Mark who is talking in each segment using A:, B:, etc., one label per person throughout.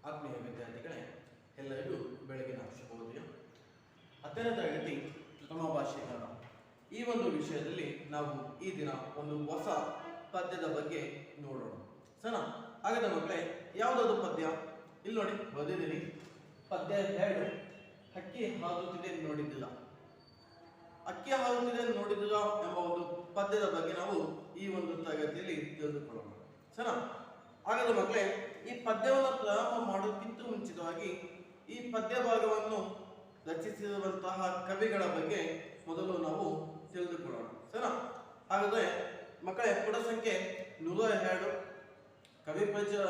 A: ಆತ್ಮೀಯ ವಿದ್ಯಾರ್ಥಿಗಳೇ, ಎಲ್ಲರಿಗೂ ಬೆಳಗಿನ ಶುಭೋದಯ. 10ನೇ ತರಗತಿ ಪ್ರಥಮ ಭಾಷೆ ಕನ್ನಡ ಈ ಒಂದು ವಿಷಯದಲ್ಲಿ ನಾವು ಈ ದಿನ ಒಂದು ಹೊಸ ಪದ್ಯದ ಬಗ್ಗೆ ನೋಡೋಣ. ಸರಿ, ಹಾಗಾದ ಮಕ್ಕಳೇ, ಯಾವುದಾದ್ರು ಪದ್ಯ ಇಲ್ಲಿ ನೋಡಿ ಓದಿದ್ದೀನಿ. ಪದ್ಯ 2, ಹಕ್ಕಿ ಹಾರುತ್ತಿದೆ ನೋಡಿದ್ದಿಲ್ಲ. ಅಕ್ಕಿ ಹಾರುತ್ತಿದೆ ನೋಡಿದ್ದಿಲ್ಲ ಎಂಬ ಒಂದು ಪದ್ಯದ ಬಗ್ಗೆ ನಾವು ಈ ಒಂದು ತರಗತಿಯಲ್ಲಿ ತಿಳಿದುಕೊಳ್ಳೋಣ. ಸರಿ, ಹಾಗಾದ ಮಕ್ಕಳೇ, ಈ ಪದ್ಯವನ್ನು ಪ್ರಾರಂಭ ಮಾಡೋದಕ್ಕಿಂತ ಮುಂಚಿತವಾಗಿ ಈ ಪದ್ಯ ಭಾಗವನ್ನು ರಚಿಸಿರುವಂತಹ ಕವಿಗಳ ಬಗ್ಗೆ ಮೊದಲು ನಾವು ತಿಳಿದುಕೊಳ್ಳೋಣ. ಸರಿ, ಹಾಗಾದ್ರೆ ಮಕ್ಕಳೇ, ಪುಟ ಸಂಖ್ಯೆ 102 ಕವಿ ಪರಿಚಯ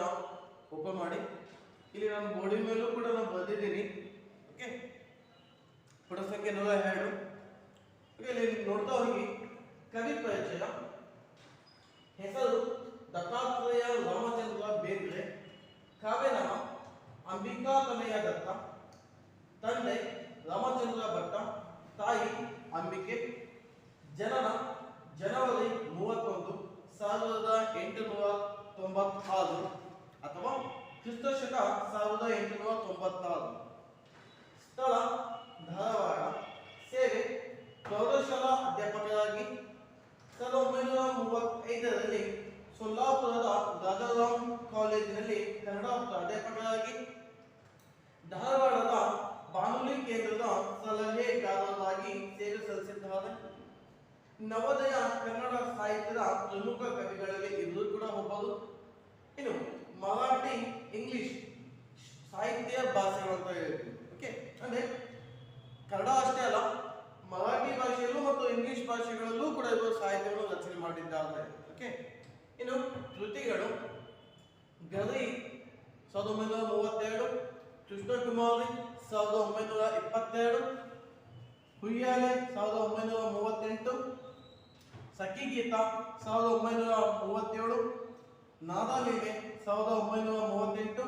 A: ಓಪನ್ ಮಾಡಿ. ಇಲ್ಲಿ ನಾನು ಬೋರ್ಡಿನ ಮೇಲೂ ಕೂಡ ನಾನು ಬರೆದಿದ್ದೀನಿ. ಓಕೆ, ಪುಟ ಸಂಖ್ಯೆ 102. ಇಲ್ಲಿ ನೋಡ್ತಾ ಹೋಗಿ. ಕವಿ ಪರಿಚಯ. ಹೆಸರು ದತ್ತಾತ್ರೇಯ ರಾಮಚಂದ್ರ ಬೇಂದ್ರೆ. ಕಾವ್ಯನಾಮ ಅಂಬಿಕಾ ತನಯ ದತ್ತ. ತಂದೆ ರಾಮಚಂದ್ರ ಭಟ್ಟ, ತಾಯಿ ಅಂಬಿಕೆ. ಜನನ ಜನವರಿ 31, 1896 ಅಥವಾ ಕ್ರಿಸ್ತಶಕ 1896. ಸ್ಥಳ ಧಾರವಾಡ. ಸೇವೆ ಪ್ರೌಢಶಾಲಾ ಅಧ್ಯಾಪಕರಾಗಿ 1935ರಲ್ಲಿ ಸೊಲ್ಲಾಪುರದ ರಾಜಾರಾಮ್ ಕಾಲೇಜಿನಲ್ಲಿ ಕನ್ನಡ ಪ್ರಾಧ್ಯಾಪಕರಾಗಿ, ಧಾರವಾಡದ ಬಾನುಲಿ ಕೇಂದ್ರದ ಸಲಹೆಗಾರರಾಗಿ ಸೇವೆ ಸಲ್ಲಿಸಿದ್ದಾರೆ. ನವೋದಯ ಕನ್ನಡ ಸಾಹಿತ್ಯದ ಪ್ರಮುಖ ಕವಿಗಳಲ್ಲಿ ಇವರು ಕೂಡ ಒಬ್ಬರು. ಇನ್ನು ಮರಾಠಿ, ಇಂಗ್ಲಿಷ್ ಸಾಹಿತ್ಯ ಭಾಷೆಗಳು ಅಂತ ಹೇಳ್ತೀವಿ. ಓಕೆ, ಅಂದ್ರೆ ಕನ್ನಡ ಅಷ್ಟೇ ಅಲ್ಲ, ಮರಾಠಿ ಭಾಷೆಯಲ್ಲೂ ಮತ್ತು ಇಂಗ್ಲಿಷ್ ಭಾಷೆಗಳಲ್ಲೂ ಕೂಡ ಇವರು ಸಾಹಿತ್ಯವನ್ನು ರಚನೆ ಮಾಡಿದ್ದಾರೆ. ಓಕೆ, ಇನ್ನು ಕೃತಿಗಳು: ಗರಿ 1932, ಕೃಷ್ಣಕುಮಾರಿ 1922, ಹುಯ್ಯಾಲೆ 1938, ಸಖಿಗೀತ 1937, ನಾದಲೀಲೆ 1938,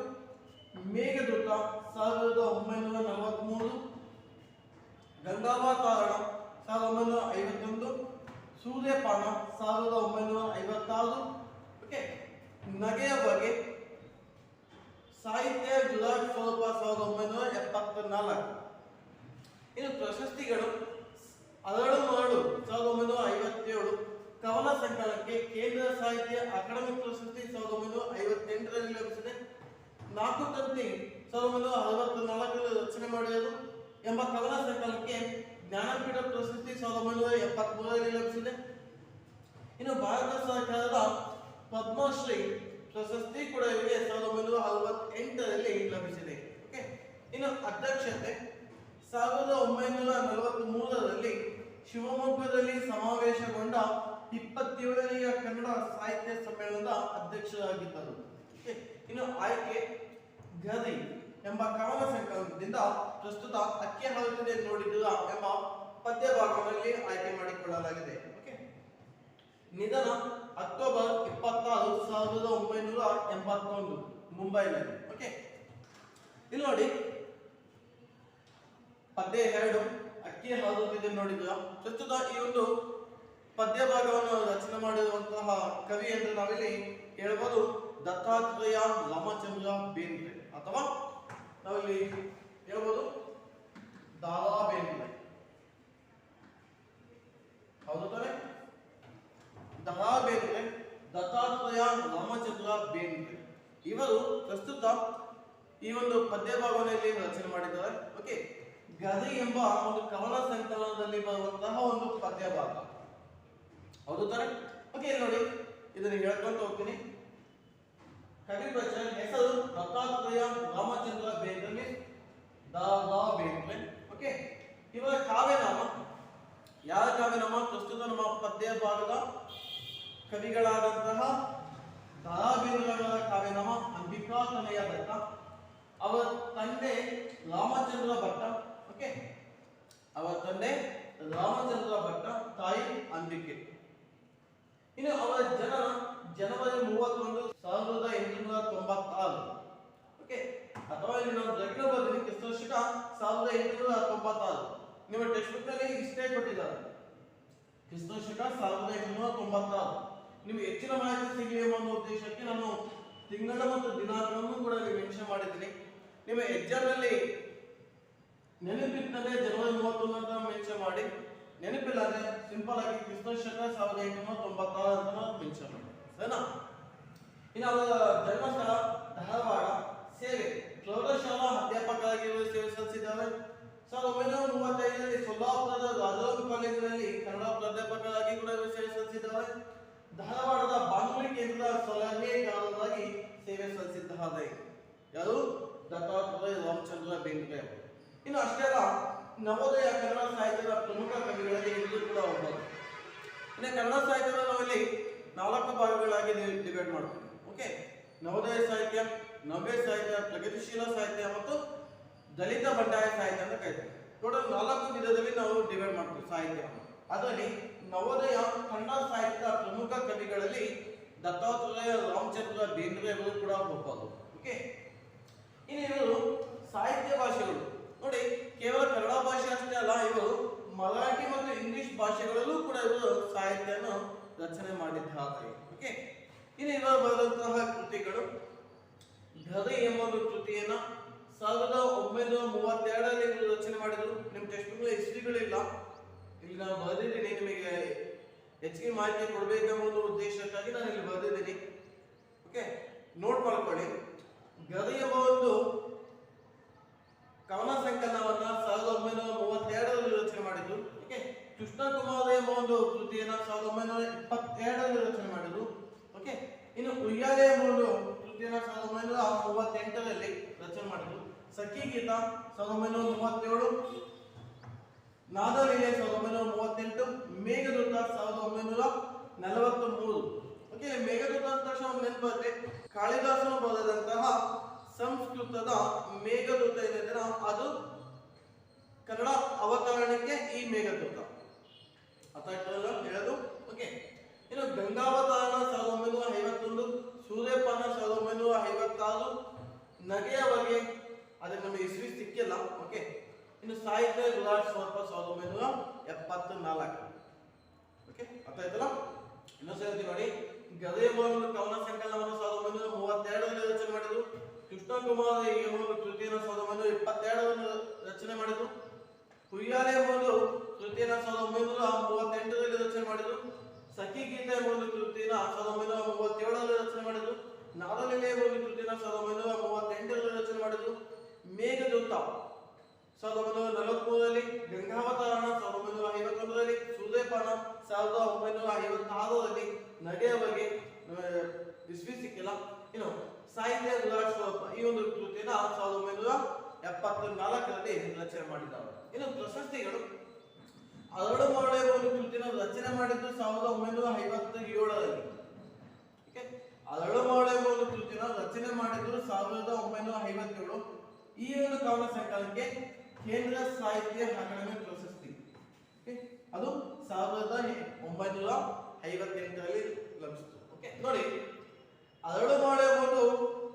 A: ಮೇಘದೂತ 1943, ಗಂಗಾವತಾರಣ 1951, ಸೂರ್ಯಪಾನ 1956. ಓಕೆ, ನಗೆಯ ಬಗೆ ಸಾಹಿತ್ಯ ಗುಲಾಬ್ ಸ್ವರೂಪ 1974. ಇನ್ನು ಪ್ರಶಸ್ತಿಗಳು: ಅರಳು ಮರಳು 1957, ಕವನ ಸಂಕಲನಕ್ಕೆ ಕೇಂದ್ರ ಸಾಹಿತ್ಯ ಅಕಾಡೆಮಿ ಪ್ರಶಸ್ತಿ 1958ರಲ್ಲಿ ಲಭಿಸಿದೆ. ನಾಲ್ಕು ತಂತಿ 1964ರಲ್ಲಿ ರಚನೆ ಮಾಡಿದರು ಎಂಬ ಕವನ ಸಂಕಲನಕ್ಕೆ ಜ್ಞಾನಪೀಠ ಪ್ರಶಸ್ತಿ 1973ರಲ್ಲಿ ಲಭಿಸಿದೆ. ಇನ್ನು ಭಾರತ ಸರ್ಕಾರದ ಪದ್ಮಶ್ರೀ ಪ್ರಶಸ್ತಿ ಕೂಡ ಇವರಿಗೆ 1968ರಲ್ಲಿ ಲಭಿಸಿದೆ. ಓಕೆ, ಇನ್ನು ಅಧ್ಯಕ್ಷತೆ 1943ರಲ್ಲಿ ಶಿವಮೊಗ್ಗದಲ್ಲಿ ಸಮಾವೇಶಗೊಂಡ 27ನೆಯ ಕನ್ನಡ ಸಾಹಿತ್ಯ ಸಮ್ಮೇಳನದ ಅಧ್ಯಕ್ಷರಾಗಿದ್ದರು. ಇನ್ನು ಆಯ್ಕೆ: ಗರಿ ಎಂಬ ಕವನ ಸಂಕಲನದಿಂದ ಪ್ರಸ್ತುತ ಅಕ್ಕಿ ಹಾರುತ್ತಿದೆ ನೋಡಿದ್ದಿಲ್ಲ ಎಂಬ ಪದ್ಯ ಭಾಗದಲ್ಲಿ ಆಯ್ಕೆ ಮಾಡಿಕೊಳ್ಳಲಾಗಿದೆ. ಓಕೆ, ನಿಧನ ಅಕ್ಟೋಬರ್ 26, 1981 ಮುಂಬೈನಲ್ಲಿ. ಓಕೆ, ಇಲ್ಲಿ ನೋಡಿ ಪದ್ಯ 2 ಅಕ್ಕಿ ಹಾರುತ್ತಿದೆ ನೋಡಿದ್ರ. ಪ್ರಸ್ತುತ ಈ ಒಂದು ಪದ್ಯ ಭಾಗವನ್ನು ರಚನೆ ಮಾಡಿರುವಂತಹ ಕವಿ ಎಂದು ನಾವಿಲ್ಲಿ ಹೇಳ್ಬೋದು ದತ್ತಾತ್ರೇಯ ರಾಮಚಂದ್ರ ಬೇಂದ್ರೆ, ಅಥವಾ ನಾವಿಲ್ಲಿ ಹೇಳ್ಬೋದು ದಾರಾ ಬೇಂದ್ರೆ. ಹೌದು ತಾನೆ? ದಾರಾ ಬೇಂದ್ರೆ, ದತ್ತಾತ್ರೇಯ ರಾಮಚಂದ್ರ ಬೇಂದ್ರೆ ಇವರು ಪ್ರಸ್ತುತ ಈ ಒಂದು ಪದ್ಯ ಭಾಗವನ್ನು ಇಲ್ಲಿ ರಚನೆ ಮಾಡಿದ್ದಾರೆ. ಓಕೆ, ಗರಿ ಎಂಬ ಒಂದು ಕವನ ಸಂಕಲನದಲ್ಲಿ ಬರುವಂತಹ ಒಂದು ಪದ್ಯ ಭಾಗ. ಹೌದು ತಾನೆ? ಓಕೆ, ಇಲ್ಲಿ ನೋಡಿ ಇದನ್ನು ಹೇಳ್ಕೊಂತ ಹೋಗ್ತೀನಿ. ಕವಿ ಪರಿಚಯ. ಹೆಸರು ದತ್ತಾತ್ರೇಯ ರಾಮಚಂದ್ರ ಬೇಂದ್ರೆ, ದಾರಾ ಬೇಂದ್ರೆ. ಓಕೆ, ಇವರ ಕಾವ್ಯನಾಮ. ಯಾರ ಕಾವ್ಯನಾಮ? ಪ್ರಸ್ತುತ ನಮ್ಮ ಪದ್ಯ ಭಾಗದ ಕವಿಗಳಾದಂತಹ ದಾರಾ ಬೇಂದ್ರೆಯವರ ಕಾವ್ಯನಾಮ ಅಂಬಿಕಾ ತನಯ ದತ್ತ. ಅವರ ತಂದೆ ರಾಮಚಂದ್ರ ಭಟ್ಟ. ಓಕೆ, ಅವರ ತಂದೆ ರಾಮಚಂದ್ರ ಭಟ್ಟ, ತಾಯಿ ಅಂಬಿಕೆ. ಇನ್ನು ಅವರ ಜನನ ಜನವರಿ 31, 1896. ಓಕೆ, ಅಥವಾ ಇಲ್ಲಿ ನಾವು ಜಗಳ ಬದಲಿ ಕ್ರಿಸ್ತಶಕ 1896. ನಿಮ್ಮ ಟೆಕ್ಸ್ಟ್ ಬುಕ್ ನಲ್ಲಿ ಇಷ್ಟೇ ಕೊಟ್ಟಿದ್ದಾರೆ, ಕ್ರಿಸ್ತಶಕ 1896. ನಿಮಗೆ ಹೆಚ್ಚಿನ ಮಾಹಿತಿ ಸಿಗಲಿ ಎಂಬ ಉದ್ದೇಶಕ್ಕೆ ನಾನು ತಿಂಗಳ ಮತ್ತು ದಿನಾಂಕವನ್ನು ಕೂಡ ಇಲ್ಲಿ ಮೆನ್ಷನ್ ಮಾಡಿದ್ದೀನಿ. ನಿಮ್ಮ ಎಕ್ಸಾಮ್ ನಲ್ಲಿ ನೆನಪಿರ್ತದೆ ಜನವರಿ 31 ಅಂತ ಮೆನ್ಷನ್ ಮಾಡಿ, ನೆನಪಿಲ್ಲ ಅಂದ್ರೆ ಸಿಂಪಲ್ ಆಗಿ ಕ್ರಿಸ್ತಶಕ 1896 ಅಂತ ಮೆನ್ಷನ್ ಮಾಡಿ, ಸರಿನಾ? ಇನ್ನು ಅವರ ಜನ್ಮಸ್ಥಳ ಧಾರವಾಡ. ಸೇವೆ ಪ್ರೌಢಶಾಲಾ ಅಧ್ಯಾಪಕರಾಗಿರುವ ಸೇವೆ ಸಲ್ಲಿಸಿದ್ದಾರೆ. 1935ರಲ್ಲಿ ಸೊಲ್ಲಾಪುರದ ರಾಜಾರಾಮ್ ಕಾಲೇಜಿನಲ್ಲಿ ಕನ್ನಡ ಪ್ರಾಧ್ಯಾಪಕರಾಗಿ ಕೂಡ ಸೇವೆ ಸಲ್ಲಿಸಿದ್ದಾರೆ. ಧಾರವಾಡದ ಬಾನುಲಿ ಕೇಂದ್ರದ ಸಲಹೆಗಾರರಾಗಿ ಸೇವೆ ಸಲ್ಲಿಸಿದ್ದಾರೆ. ಯಾರು? ದತ್ತಾತ್ರೇಯ ರಾಮಚಂದ್ರ ಬೇಂದ್ರೆ. ಇನ್ನು ಅಷ್ಟೇ ಅಲ್ಲ, ನವೋದಯ ಕನ್ನಡ ಸಾಹಿತ್ಯದ ಪ್ರಮುಖ ಕವಿಗಳಲ್ಲಿ ಇವರು ಕೂಡ ಒಬ್ಬರು. ಇನ್ನು ಕನ್ನಡ ಸಾಹಿತ್ಯದ ನಾವಿಲ್ಲಿ 4 ಭಾಗಗಳಾಗಿ ಡಿವೈಡ್ ಮಾಡ್ತೀವಿ. ಓಕೆ, ನವೋದಯ ಸಾಹಿತ್ಯ, ನವ್ಯ ಸಾಹಿತ್ಯ, ಪ್ರಗತಿಶೀಲ ಸಾಹಿತ್ಯ ಮತ್ತು ದಲಿತ ಬಂಡಾಯ ಸಾಹಿತ್ಯ ಅಂತ ಕರೀತೀವಿ. ಟೋಟಲ್ 4 ವಿಧದಲ್ಲಿ ನಾವು ಡಿವೈಡ್ ಮಾಡ್ತೀವಿ ಸಾಹಿತ್ಯ. ಅದರಲ್ಲಿ ನವೋದಯ ಕನ್ನಡ ಸಾಹಿತ್ಯದ ಪ್ರಮುಖ ಕವಿಗಳಲ್ಲಿ ದತ್ತಾತ್ರೇಯ ರಾಮಚಂದ್ರ ಬೇಂದ್ರೆ ಅವರು ಕೂಡ ಒಬ್ಬರು. ಓಕೆ, ಇನ್ನು ಇವರು ಸಾಹಿತ್ಯ ಭಾಷೆಗಳು ನೋಡಿ, ಕೇವಲ ಕನ್ನಡ ಭಾಷೆ ಅಷ್ಟೇ ಅಲ್ಲ, ಇವರು ಮರಾಠಿ ಮತ್ತು ಇಂಗ್ಲಿಷ್ ಭಾಷೆಗಳಲ್ಲೂ ಕೂಡ ಇವರು ಸಾಹಿತ್ಯವನ್ನು ರಚನೆ ಮಾಡಿದ್ದಾರೆ. ಓಕೆ, ಇನ್ನು ಇವರು ಬರೆದಂತಹ ಕೃತಿಗಳು ಗದೆ ಎಂಬ ಒಂದು ಕೃತಿಯನ್ನ 1932ರಲ್ಲಿ ಇವರು ರಚನೆ ಮಾಡಿದರು. ನಿಮ್ಮ ಟೆಕ್ಸ್ಟ್ ಬುಕ್ ಹಿಸ್ಟ್ರಿಗಳಿಲ್ಲ, ಇಲ್ಲಿ ನಾನು ಬರೆದಿದ್ದೀನಿ, ನಿಮಗೆ ಹೆಚ್ಚಿಗೆ ಮಾಹಿತಿ ಕೊಡಬೇಕೆಂಬ ಒಂದು ಉದ್ದೇಶಕ್ಕಾಗಿ ನಾನು ಇಲ್ಲಿ ಬರೆದಿದ್ದೀನಿ. ಓಕೆ, ನೋಟ್ ಮಾಡ್ಕೊಳ್ಳಿ. ಗದೆ ಎಂಬ ಒಂದು ಕವನ ಸಂಕಲನವನ್ನ 1932ರಲ್ಲಿ ರಚನೆ ಮಾಡಿದ್ರು. ಓಕೆ, ಕೃಷ್ಣ ಕುಮಾರ ಎಂಬ ಒಂದು ಕೃತಿಯನ್ನ 1922ರಲ್ಲಿ ರಚನೆ ಮಾಡಿದ್ರು. ಓಕೆ, ಇನ್ನು ಉಯ್ಯಾಲೆ ಎಂಬ ಒಂದು ಕೃತಿಯನ್ನ 1938ರಲ್ಲಿ ರಚನೆ ಮಾಡಿದ್ರು. ಸಖಿ ಗೀತ 1937, ನಾದಲೀಲೆ 1938, ಮೇಘದೂತ 1943. ಓಕೆ, ಮೇಘದೂತ ಅಂತ ತಕ್ಷಣ ನೆನಪು ಬರುತ್ತೆ, ಕಾಳಿದಾಸನು ಬರೆದಂತಹ ಸಂಸ್ಕೃತದ ಮೇಘದೂತ ಏನಿದೆ ಅದು ಕನ್ನಡ ಅವತರಣಕ್ಕೆ ಈ ಮೇಘದೂತ ಅರ್ಥ ಹೇಳೋದು. ಓಕೆ, ಇನ್ನು ಗಂಗಾವತಾರಣ 1951, ಸೂರ್ಯಪಾನ 1956, ನಗೆಯ ಬಗೆ ಅದೇ ನಮಗೆ ಇಸ್ವಿ ಸಿಕ್ಕಿಲ್ಲ. ಓಕೆ, ಇನ್ನು ಸಾಹಿತ್ಯ ಗುಲಾಟ್ ಸ್ವಲ್ಪ 1974. ಓಕೆ, ಅರ್ಥ ಆಯ್ತಲ್ಲ? ಇನ್ನೊಂದ್ಸರಿ ನೋಡಿ, ಗದೆ ಎಂಬ ಒಂದು ಕವನ ಸಂಕಲನವನ್ನು 1932ರಲ್ಲಿ ರಚನೆ ಮಾಡಿದ್ರು. ಕೃಷ್ಣ ಕುಮಾರ ಎಂಬ ಒಂದು ಕೃತಿಯನ್ನು 1922ರಲ್ಲಿ ರಚನೆ ಮಾಡಿದ್ರು. ಹುಯ್ಯಾಲೆ ಎಂಬ ಒಂದು ಕೃತಿಯನ್ನು 1938ರಲ್ಲಿ ರಚನೆ ಮಾಡಿದ್ರು. ಸಖಿ ಗೀತೆ ಎಂಬ ಒಂದು ಕೃತಿನ 1937ರಲ್ಲಿ ರಚನೆ ಮಾಡಿದ್ರು. ನಾದಲೀಲೆ ಎಂಬ ಒಂದು ಕೃತಿನ 1938ರಲ್ಲಿ ರಚನೆ ಮಾಡಿದ್ರು. ಮೇಘದೂತ 1943ರಲ್ಲಿ, ಗಂಗಾವತಾರಣ 1951ರಲ್ಲಿ, ಸೂರ್ಯಪಾನ 1956ರಲ್ಲಿ, ನಗೆಯ ಬಗ್ಗೆ ಇಸ್ವಿ ಸಿಕ್ಕಿಲ್ಲ. ಇನ್ನು ಸಾಹಿತ್ಯ ಗುಲಾಟ್ ಸ್ವರೂಪ ಈ ಒಂದು ಕೃತಿನ 1974ರಲ್ಲಿ ರಚನೆ ಮಾಡಿದ್ದಾರೆ. ಇನ್ನು ಪ್ರಶಸ್ತಿಗಳು, ಅರಳು ಮರಳು ಒಂದು ಕೃತಿನ ರಚನೆ ಮಾಡಿದ್ದು 1957ರಲ್ಲಿ. ಓಕೆ, ಅರಳು ಮರಳು ಎಂಬ ಒಂದು ಕೃತಿನ ರಚನೆ ಮಾಡಿದ್ದು 1957. ಈ ಒಂದು ಕವನ ಸಂಕಲನಕ್ಕೆ ಕೇಂದ್ರ ಸಾಹಿತ್ಯ ಅಕಾಡೆಮಿ ಪ್ರಶಸ್ತಿ ಅದು 1958ರಲ್ಲಿ ಲಭಿಸಿತು. ಓಕೆ, ನೋಡಿ, ಅರಳು ಮರಳು ಎಂಬುದು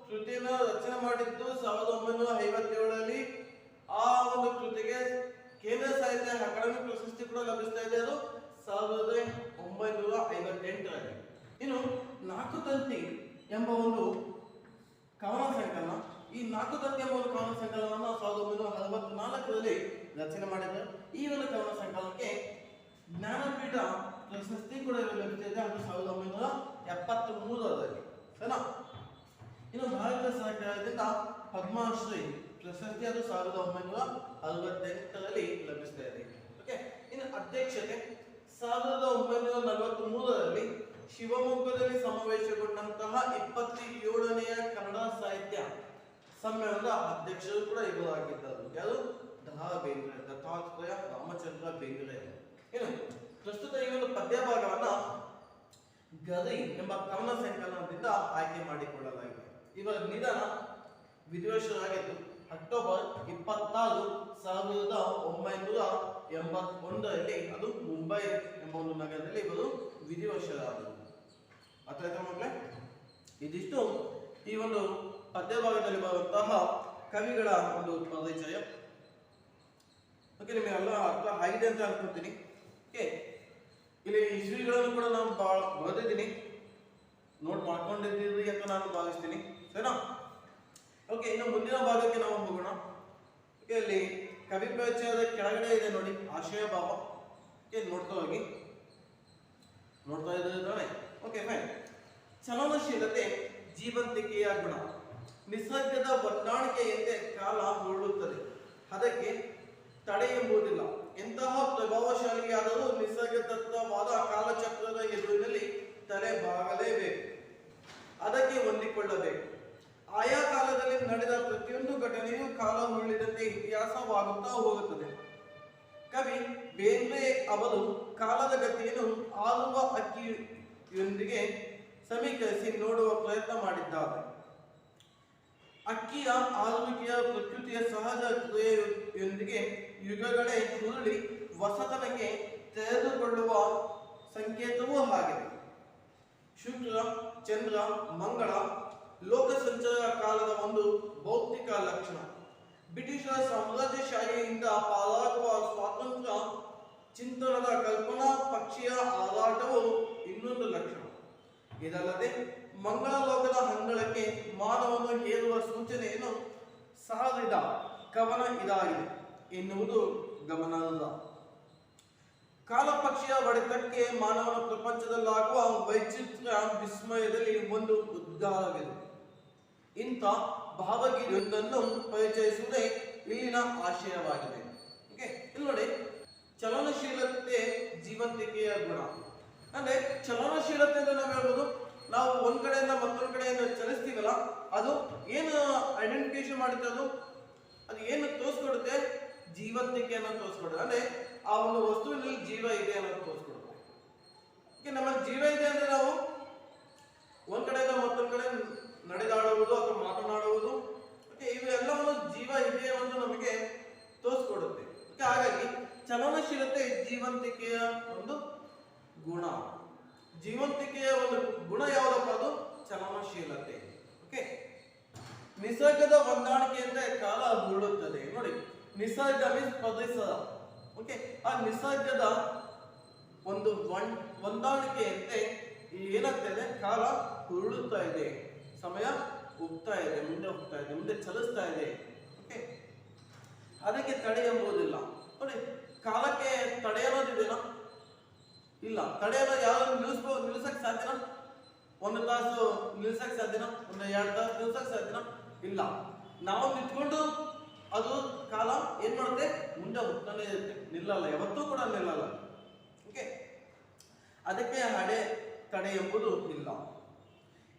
A: ಕೃತಿನ ರಚನೆ ಮಾಡಿದ್ದು 1957ರಲ್ಲಿ. ಆ ಒಂದು ಕೃತಿಗೆ ಕೇಂದ್ರ ಸಾಹಿತ್ಯ ಅಕಾಡೆಮಿ ಪ್ರಶಸ್ತಿ ಕೂಡ ಲಭಿಸ್ತಾ ಇದೆ, ಅದು 1958ರಲ್ಲಿ. ಇನ್ನು ನಾಲ್ಕು ತಂತಿ ಎಂಬ ಒಂದು ಕವನ ಸಂಕಲನ, ಈ ನಾಲ್ಕು ತಂತಿ ಎಂಬ ಒಂದು ಕವನ ಸಂಕಲನವನ್ನು 1964ರಲ್ಲಿ ರಚನೆ ಮಾಡಿದ್ದಾರೆ. ಈ ಒಂದು ಕವನ ಸಂಕಲನಕ್ಕೆ ಜ್ಞಾನಪೀಠ ಪ್ರಶಸ್ತಿ ಕೂಡ ಲಭಿಸ್ತಾ ಇದೆ, ಅದು 1973ರಲ್ಲಿ. ಸರಿನಾ? ಇನ್ನು ಭಾರತ ಸರ್ಕಾರದಿಂದ ಪದ್ಮಶ್ರೀ ಪ್ರಶಸ್ತಿ ಅದು 1968ರಲ್ಲಿ ಲಭಿಸ್ತಾ ಇದೆ. ಓಕೆ, ಇನ್ನು ಅಧ್ಯಕ್ಷತೆ 1943ರಲ್ಲಿ ಶಿವಮೊಗ್ಗದಲ್ಲಿ ಸಮಾವೇಶಗೊಂಡಂತಹ 27ನೆಯ ಕನ್ನಡ ಸಾಹಿತ್ಯ ಸಮ್ಮೇಳನದ ಅಧ್ಯಕ್ಷರು ಕೂಡ ಇವರು ಆಗಿದ್ದರು. ಯಾರು? ಬೇಂದ್ರೆ, ದತ್ತಾತ್ರೇಯ ರಾಮಚಂದ್ರ ಬೇಂದ್ರೆ. ಏನು ಪ್ರಸ್ತುತ ಈ ಒಂದು ಪದ್ಯ ಭಾಗವನ್ನ ಗದೆ ಎಂಬ ಕವನ ಸಂಕಲನದಿಂದ ಆಯ್ಕೆ ಮಾಡಿಕೊಳ್ಳಲಾಗಿದೆ. ಇವರ ನಿಧನ ವಿಧಿವಶರಾಗಿದ್ದು ಅಕ್ಟೋಬರ್ 26, 1981ರಲ್ಲಿ, ಅದು ಮುಂಬೈ ಎಂಬ ಒಂದು ನಗರದಲ್ಲಿ ಇವರು ವಿಧಿವಶರಾದರು. ಅರ್ಥ ಆಯ್ತಾ ಮಕ್ಕಳೇ? ಇದಿಷ್ಟು ಈ ಒಂದು ಪದ್ಯ ಭಾಗದಲ್ಲಿ ಬರುವಂತಹ ಕವಿಗಳ ಒಂದು ಪರಿಚಯ. ಓಕೆ, ನಿಮಗೆಲ್ಲ ಅರ್ಥ ಆಗಿದೆ ಅಂತ ಅನ್ಕೊತೀನಿ. ಓಕೆ, ಇಲ್ಲಿ ಇಸ್ವಿಗಳನ್ನು ಕೂಡ ನಾನು ಬರೆದಿದ್ದೀನಿ, ನೋಟ್ ಮಾಡ್ಕೊಂಡಿದ್ದೀರಿ ಅಂತ ನಾನು ಭಾವಿಸ್ತೀನಿ, ಸರಿನಾ? ಓಕೆ, ಇನ್ನು ಮುಂದಿನ ಭಾಗಕ್ಕೆ ನಾವು ಹೋಗೋಣ. ಓಕೆ, ಇಲ್ಲಿ ಕವಿ ಪರಿಚಯದ ಕೆಳಗಡೆ ಇದೆ ನೋಡಿ ಆಶಯ ಭಾವ. ಓಕೆ, ನೋಡ್ತಾ ಹೋಗಿ, ನೋಡ್ತಾ ಇದ್ದಾರೆ ತಾನೆ? Okay fine. ಚಲನಶೀಲತೆ ಜೀವಂತಿಕೆಯ ಗುಣ. ನಿಸರ್ಗದ ಹೊಂದಾಣಿಕೆಯಂತೆ ಕಾಲ ಹೊರಡುತ್ತದೆ, ಅದಕ್ಕೆ ತಡೆ ಎಂಬುದಿಲ್ಲ. ಎಂತಹ ಪ್ರಭಾವಶಾಲಿಯಾದರೂ ನಿಸರ್ಗದತ್ತವಾದ ಕಾಲಚಕ್ರದ ಎದುರಿನಲ್ಲಿ ತಲೆ ಬಾಗಲೇಬೇಕು, ಅದಕ್ಕೆ ಹೊಂದಿಕೊಳ್ಳಬೇಕು. ಆಯಾ ಕಾಲದಲ್ಲಿ ನಡೆದ ಪ್ರತಿಯೊಂದು ಘಟನೆಯೂ ಕಾಲ ಉರುಳಿದಂತೆ ಇತಿಹಾಸವಾಗುತ್ತಾ ಹೋಗುತ್ತದೆ. ಕವಿ ಬೇಂದ್ರೆ ಅವರು ಕಾಲದ ಗತಿಯನ್ನು ಆಳುವ ಅಕ್ಕಿಯೊಂದಿಗೆ ಸಮೀಕರಿಸಿ ನೋಡುವ ಪ್ರಯತ್ನ ಮಾಡಿದ್ದಾರೆ. ಅಕ್ಕಿಯ ಆಳ್ವಿಕೆಯ ಪ್ರಕೃತಿಯ ಸಹಜ ಕ್ರಿಯೆಯೊಂದಿಗೆ ಯುಗಗಳೇ ಉರುಳಿ ಹೊಸತನಕ್ಕೆ ತೆರೆದುಕೊಳ್ಳುವ ಸಂಕೇತವೂ ಆಗಿದೆ. ಶುಕ್ರ, ಚಂದ್ರ, ಮಂಗಳ ಲೋಕ ಸಂಚಾರ ಕಾಲದ ಒಂದು ಭೌತಿಕ ಲಕ್ಷಣ. ಬ್ರಿಟಿಷರ ಸಾಮ್ರಾಜ್ಯಶಾಹಿಯಿಂದ ಪಾರಾಗುವ ಸ್ವಾತಂತ್ರ್ಯ ಚಿಂತನದ ಕಲ್ಪನಾ ಪಕ್ಷಿಯ ಹಾರಾಟವು ಇನ್ನೊಂದು ಲಕ್ಷಣ. ಇದಲ್ಲದೆ ಮಂಗಳ ಲೋಕದ ಅಂಗಳಕ್ಕೆ ಮಾನವನು ಹೇರುವ ಸೂಚನೆಯನ್ನು ಸಾರಿದ ಕವನ ಇದಾಗಿದೆ ಎನ್ನುವುದು ಗಮನಾರ್ಹ. ಕಾಲಪಕ್ಷಿಯ ಹೊಡೆತಕ್ಕೆ ಮಾನವನ ಪ್ರಪಂಚದಲ್ಲಾಗುವ ವೈಚಿತ್ರ್ಯ ವಿಸ್ಮಯದಲ್ಲಿ ಒಂದು ಉದ್ಗಾರವಿದೆ. ಇಂಥ ಭಾವಗೀತೆಯೊಂದನ್ನು ಪರಿಚಯಿಸುವುದೇ ಇಲ್ಲಿನ ಆಶಯವಾಗಿದೆ. ಓಕೆ, ಇಲ್ಲಿ ನೋಡಿ, ಚಲನಶೀಲತೆ ಜೀವಂತಿಕೆಯ ಗುಣ. ಅಂದ್ರೆ ಚಲನಶೀಲತೆ ಅಂತ ನಾವು ಹೇಳ್ಬೋದು, ನಾವು ಒಂದ್ ಕಡೆಯಿಂದ ಮತ್ತೊಂದು ಕಡೆಯಿಂದ ಚಲಿಸ್ತೀವಲ್ಲ, ಅದು ಏನು ಐಡೆಂಟಿಫಿಕೇಶನ್ ಮಾಡುತ್ತೆ, ಅದು ಏನು ತೋರಿಸ್ಕೊಡುತ್ತೆ? ಜೀವಂತಿಕೆಯನ್ನು ತೋರಿಸ್ಕೊಡುತ್ತೆ. ಅಂದ್ರೆ ಆ ಒಂದು ವಸ್ತುವಿನಲ್ಲಿ ಜೀವ ಇದೆ ಅನ್ನೋದು ತೋರಿಸ್ಕೊಡುತ್ತೆ. ಓಕೆ, ನಮ್ಮಲ್ಲಿ ಜೀವ ಇದೆ ಅಂದ್ರೆ ನಾವು ಒಂದ್ ಕಡೆಯಿಂದ ಮತ್ತೊಂದು ಕಡೆ ನಡೆದಾಡುವುದು ಅಥವಾ ಮಾತನಾಡುವುದು, ಓಕೆ, ಇವೆಲ್ಲವನ್ನು ಜೀವ ಇದೆ ಎಂದು ನಮಗೆ ತೋರಿಸ್ಕೊಡುತ್ತೆ. ಓಕೆ, ಹಾಗಾಗಿ ಚಲನಶೀಲತೆ ಜೀವಂತಿಕೆಯ ಒಂದು ಗುಣ. ಜೀವಂತಿಕೆಯ ಒಂದು ಗುಣ ಯಾವುದಪ್ಪ? ಅದು ಚಲನಶೀಲತೆ. ಓಕೆ, ನಿಸರ್ಗದ ಹೊಂದಾಣಿಕೆಯಿಂದ ಕಾಲ ಉರುಳುತ್ತದೆ. ನೋಡಿ, ನಿಸರ್ಗ ಮೀನ್ಸ್ ಪರಿಸರ. ಓಕೆ, ಆ ನಿಸರ್ಗದ ಒಂದು ಹೊಂದಾಣಿಕೆಯಂತೆ ಏನಾಗ್ತಾ ಕಾಲ ಉರುಳುತ್ತಾ ಇದೆ, ಸಮಯ ಹೋಗ್ತಾ ಇದೆ, ಮುಂದೆ ಹೋಗ್ತಾ ಇದೆ, ಮುಂದೆ ಚಲಿಸ್ತಾ ಇದೆ. ಓಕೆ, ಅದಕ್ಕೆ ತಡೆ ಎಂಬುದಿಲ್ಲ. ನೋಡಿ, ಕಾಲಕ್ಕೆ ತಡೆ ಅನ್ನೋದಿದೆನಾ? ಇಲ್ಲ. ತಡೆಯನ್ನು ಯಾವ್ದಾದ್ರು ನಿಲ್ಲಿಸಕ್ ಸಾಧ್ಯನಾ? ಒಂದು ತಾಸು ನಿಲ್ಸಕ್ ಸಾಧ್ಯನಾ? ಒಂದು 2 ತಾಸು ನಿಲ್ಸಕ್ ಸಾಧ್ಯನಾ? ಇಲ್ಲ. ನಾವು ನಿಂತ್ಕೊಂಡು ಅದು ಕಾಲ ಏನ್ ಮಾಡುತ್ತೆ? ಮುಂದೆ ಹೋಗ್ತಾನೆ ಇರುತ್ತೆ, ನಿಲ್ಲಲ್ಲ, ಯಾವತ್ತೂ ಕೂಡ ನಿಲ್ಲಲ್ಲ. ಓಕೆ, ಅದಕ್ಕೆ ತಡೆ ಎಂಬುದು ಇಲ್ಲ.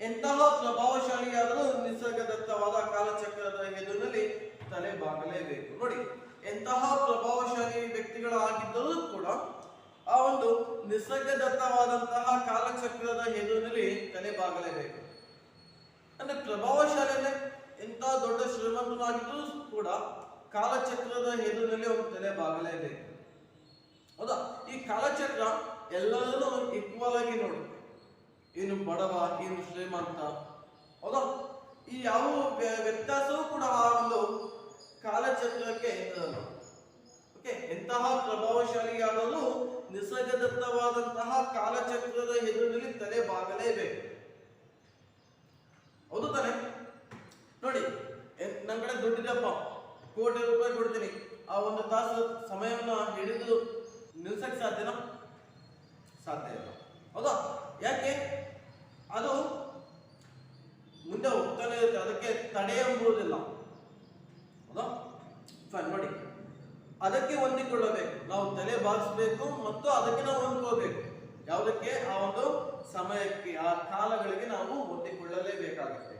A: ಎಂತಹ ಪ್ರಭಾವಶಾಲಿಯಾದರೂ ನಿಸರ್ಗದತ್ತವಾದ ಕಾಲಚಕ್ರದ ಎದುರಿನಲ್ಲಿ ತಲೆ ಬಾಗಲೇಬೇಕು. ನೋಡಿ, ಎಂತಹ ಪ್ರಭಾವಶಾಲಿ ವ್ಯಕ್ತಿಗಳಾಗಿದ್ದರೂ ಕೂಡ ಆ ಒಂದು ನಿಸರ್ಗದತ್ತವಾದಂತಹ ಕಾಲಚಕ್ರದ ಎದುರಿನಲ್ಲಿ ತಲೆ ಬಾಗಲೇಬೇಕು. ಅಂದ್ರೆ ಪ್ರಭಾವಶಾಲಿ ಅಂದ್ರೆ ಎಂತ ದೊಡ್ಡ ಶ್ರೀಮಂತನಾಗಿದ್ದರೂ ಕೂಡ ಕಾಲಚಕ್ರದ ಎದುರಿನಲ್ಲಿ ಒಂದು ತಲೆ ಬಾಗಲೇಬೇಕು. ಹೌದಾ? ಈ ಕಾಲಚಕ್ರ ಎಲ್ಲರನ್ನೂ ಈಕ್ವಲ್ ಆಗಿ ನೋಡುತ್ತೆ. ಏನು ಬಡವ, ಏನು ಶ್ರೀಮಂತ, ಹೌದಾ? ಈ ಯಾವ ವ್ಯತ್ಯಾಸವೂ ಕೂಡ ಆ ಒಂದು ಕಾಲಚಕ್ರಕ್ಕೆ ಇರಲ್ಲ. ಓಕೆ, ಎಂತಹ ಪ್ರಭಾವಶಾಲಿಯಾದರೂ ನಿಸರ್ಗದತ್ತವಾದಂತಹ ಕಾಲಚಕ್ರದ ಎದುರಿನಲ್ಲಿ ತಲೆ ಬಾಗಲೇಬೇಕು. ಹೌದು ತಾನೆ? ನೋಡಿ, ನನ್ನ ಕಡೆ ದುಡ್ಡಿದೆಪ್ಪ, ಕೋಟಿ ರೂಪಾಯಿ ಕೊಡ್ತೀನಿ, ಆ ಒಂದು ತಾಸು ಸಮಯವನ್ನ ಹಿಡಿದು ನಿಲ್ಸಕ್ ಸಾಧ್ಯನಾ? ಸಾಧ್ಯ ಇಲ್ಲ. ಹೌದಾ? ಯಾಕೆ? ಅದು ಮುಂದೆ ಹೋಗ್ತಾನೆ ಇರುತ್ತೆ, ಅದಕ್ಕೆ ತಡೆ ಎಂಬುದಿಲ್ಲ. ಹೌದಾ? ನೋಡಿ, ಅದಕ್ಕೆ ಹೊಂದಿಕೊಳ್ಳಬೇಕು, ನಾವು ತಲೆ ಬಾಗಿಸಬೇಕು ಮತ್ತು ಅದಕ್ಕೆ ನಾವು ಹೊಂದ್ಕೋಬೇಕು. ಯಾವುದಕ್ಕೆ? ಆ ಒಂದು ಸಮಯಕ್ಕೆ, ಆ ಕಾಲಗಳಿಗೆ ನಾವು ಹೊಂದಿಕೊಳ್ಳಲೇಬೇಕಾಗುತ್ತೆ.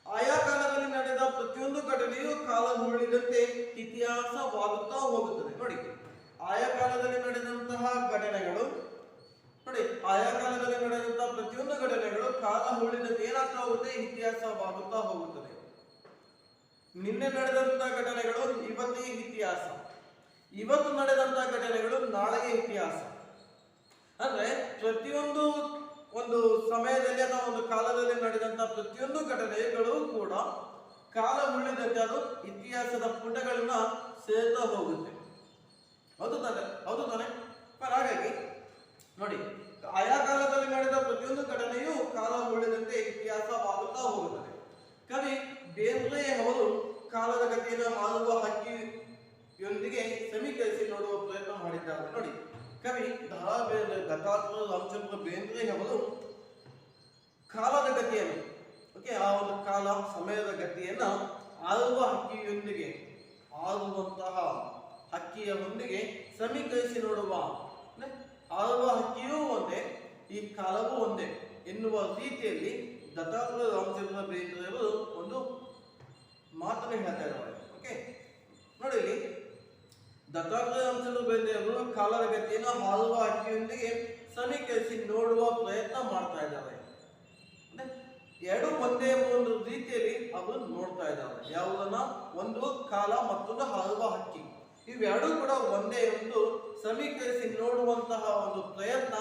A: ಆಯಾ ಕಾಲದಲ್ಲಿ ನಡೆದ ಪ್ರತಿಯೊಂದು ಘಟನೆಯು ಕಾಲ ಉರುಳಿದಂತೆ ಇತಿಹಾಸವಾಗುತ್ತಾ ಹೋಗುತ್ತದೆ. ನೋಡಿ, ಆಯಾ ಕಾಲದಲ್ಲಿ ನಡೆದಂತಹ ಘಟನೆಗಳು, ನೋಡಿ, ಆಯಾ ಕಾಲದಲ್ಲಿ ನಡೆದಂತಹ ಪ್ರತಿಯೊಂದು ಘಟನೆಗಳು ಕಾಲ ಉರುಳಿದಂತೆ ಏನಾಗ್ತಾ ಹೋಗುತ್ತೆ? ಇತಿಹಾಸವಾಗುತ್ತಾ ಹೋಗುತ್ತದೆ. ನಿನ್ನೆ ನಡೆದಂತಹ ಘಟನೆಗಳು ಇವತ್ತಿಗೆ ಇತಿಹಾಸ, ಇವತ್ತು ನಡೆದಂತಹ ಘಟನೆಗಳು ನಾಳೆಗೆ ಇತಿಹಾಸ. ಅಂದ್ರೆ ಪ್ರತಿಯೊಂದು ಒಂದು ಸಮಯದಲ್ಲಿ ಅಥವಾ ಒಂದು ಕಾಲದಲ್ಲಿ ನಡೆದಂತಹ ಪ್ರತಿಯೊಂದು ಘಟನೆಗಳು ಕೂಡ ಕಾಲ ಉರುಳಿದಂತೆ ಅದು ಇತಿಹಾಸದ ಪುಟಗಳನ್ನ ಸೇರ್ತಾ ಹೋಗುತ್ತೆ. ಹೌದು ತಾನೆ? ಹೌದು ತಾನೆ? ಹಾಗಾಗಿ ನೋಡಿ, ಆಯಾ ಕಾಲದಲ್ಲಿ ನಡೆದ ಪ್ರತಿಯೊಂದು ಘಟನೆಯು ಕಾಲ ಉರುಳಿದ ಗತಿಯನ್ನು ಹಾರುವ ಹಕ್ಕಿಯೊಂದಿಗೆ ಸಮೀಕರಿಸಿ ನೋಡುವ ಪ್ರಯತ್ನ ಮಾಡಿದ್ದಾರೆ. ನೋಡಿ, ಕವಿ ದತ್ತಾತ್ರೇಯ ರಾಮಚಂದ್ರ ಬೇಂದ್ರೆ ಅವರು ಕಾಲದ ಗತಿಯನ್ನು ಆ ಒಂದು ಕಾಲ ಸಮಯದ ಗತಿಯನ್ನ ಆಳುವ ಹಕ್ಕಿಯೊಂದಿಗೆ ಆಳುವಂತಹ ಹಕ್ಕಿಯೊಂದಿಗೆ ಸಮೀಕರಿಸಿ ನೋಡುವ, ಆಳುವ ಹಕ್ಕಿಯೂ ಒಂದೇ ಈ ಕಾಲವೂ ಒಂದೇ ಎನ್ನುವ ರೀತಿಯಲ್ಲಿ ದತ್ತಾತ್ರೇಯ ರಾಮಚಂದ್ರ ಬೇಂದ್ರೆಯವರು ಒಂದು ಮಾತನ್ನು ಹೇಳ್ತಾ ಇದ್ದಾರೆ. ಓಕೆ, ನೋಡಿ ಇಲ್ಲಿ ದತ್ತಾತ್ರೇಯ ರಾಮಚಂದ್ರ ಬೇಂದ್ರೆಯವರು ಕಾಲದ ಗತಿಯನ್ನು ಆಳುವ ಹಕ್ಕಿಯೊಂದಿಗೆ ಸಮೀಕರಿಸಿ ನೋಡುವ ಪ್ರಯತ್ನ ಮಾಡ್ತಾ ಇದ್ದಾರೆ. ಎರಡು ಒಂದೇ ಒಂದು ರೀತಿಯಲ್ಲಿ ಅವರು ನೋಡ್ತಾ ಇದ್ದಾರೆ. ಯಾವುದನ್ನ? ಒಂದು ಕಾಲ, ಮತ್ತೊಂದು ಹಾರುವ ಹಕ್ಕಿ. ಇವೆರಡೂ ಕೂಡ ಒಂದೇ ಒಂದು ಸಮೀಕರಿಸಿ ನೋಡುವಂತಹ ಒಂದು ಪ್ರಯತ್ನ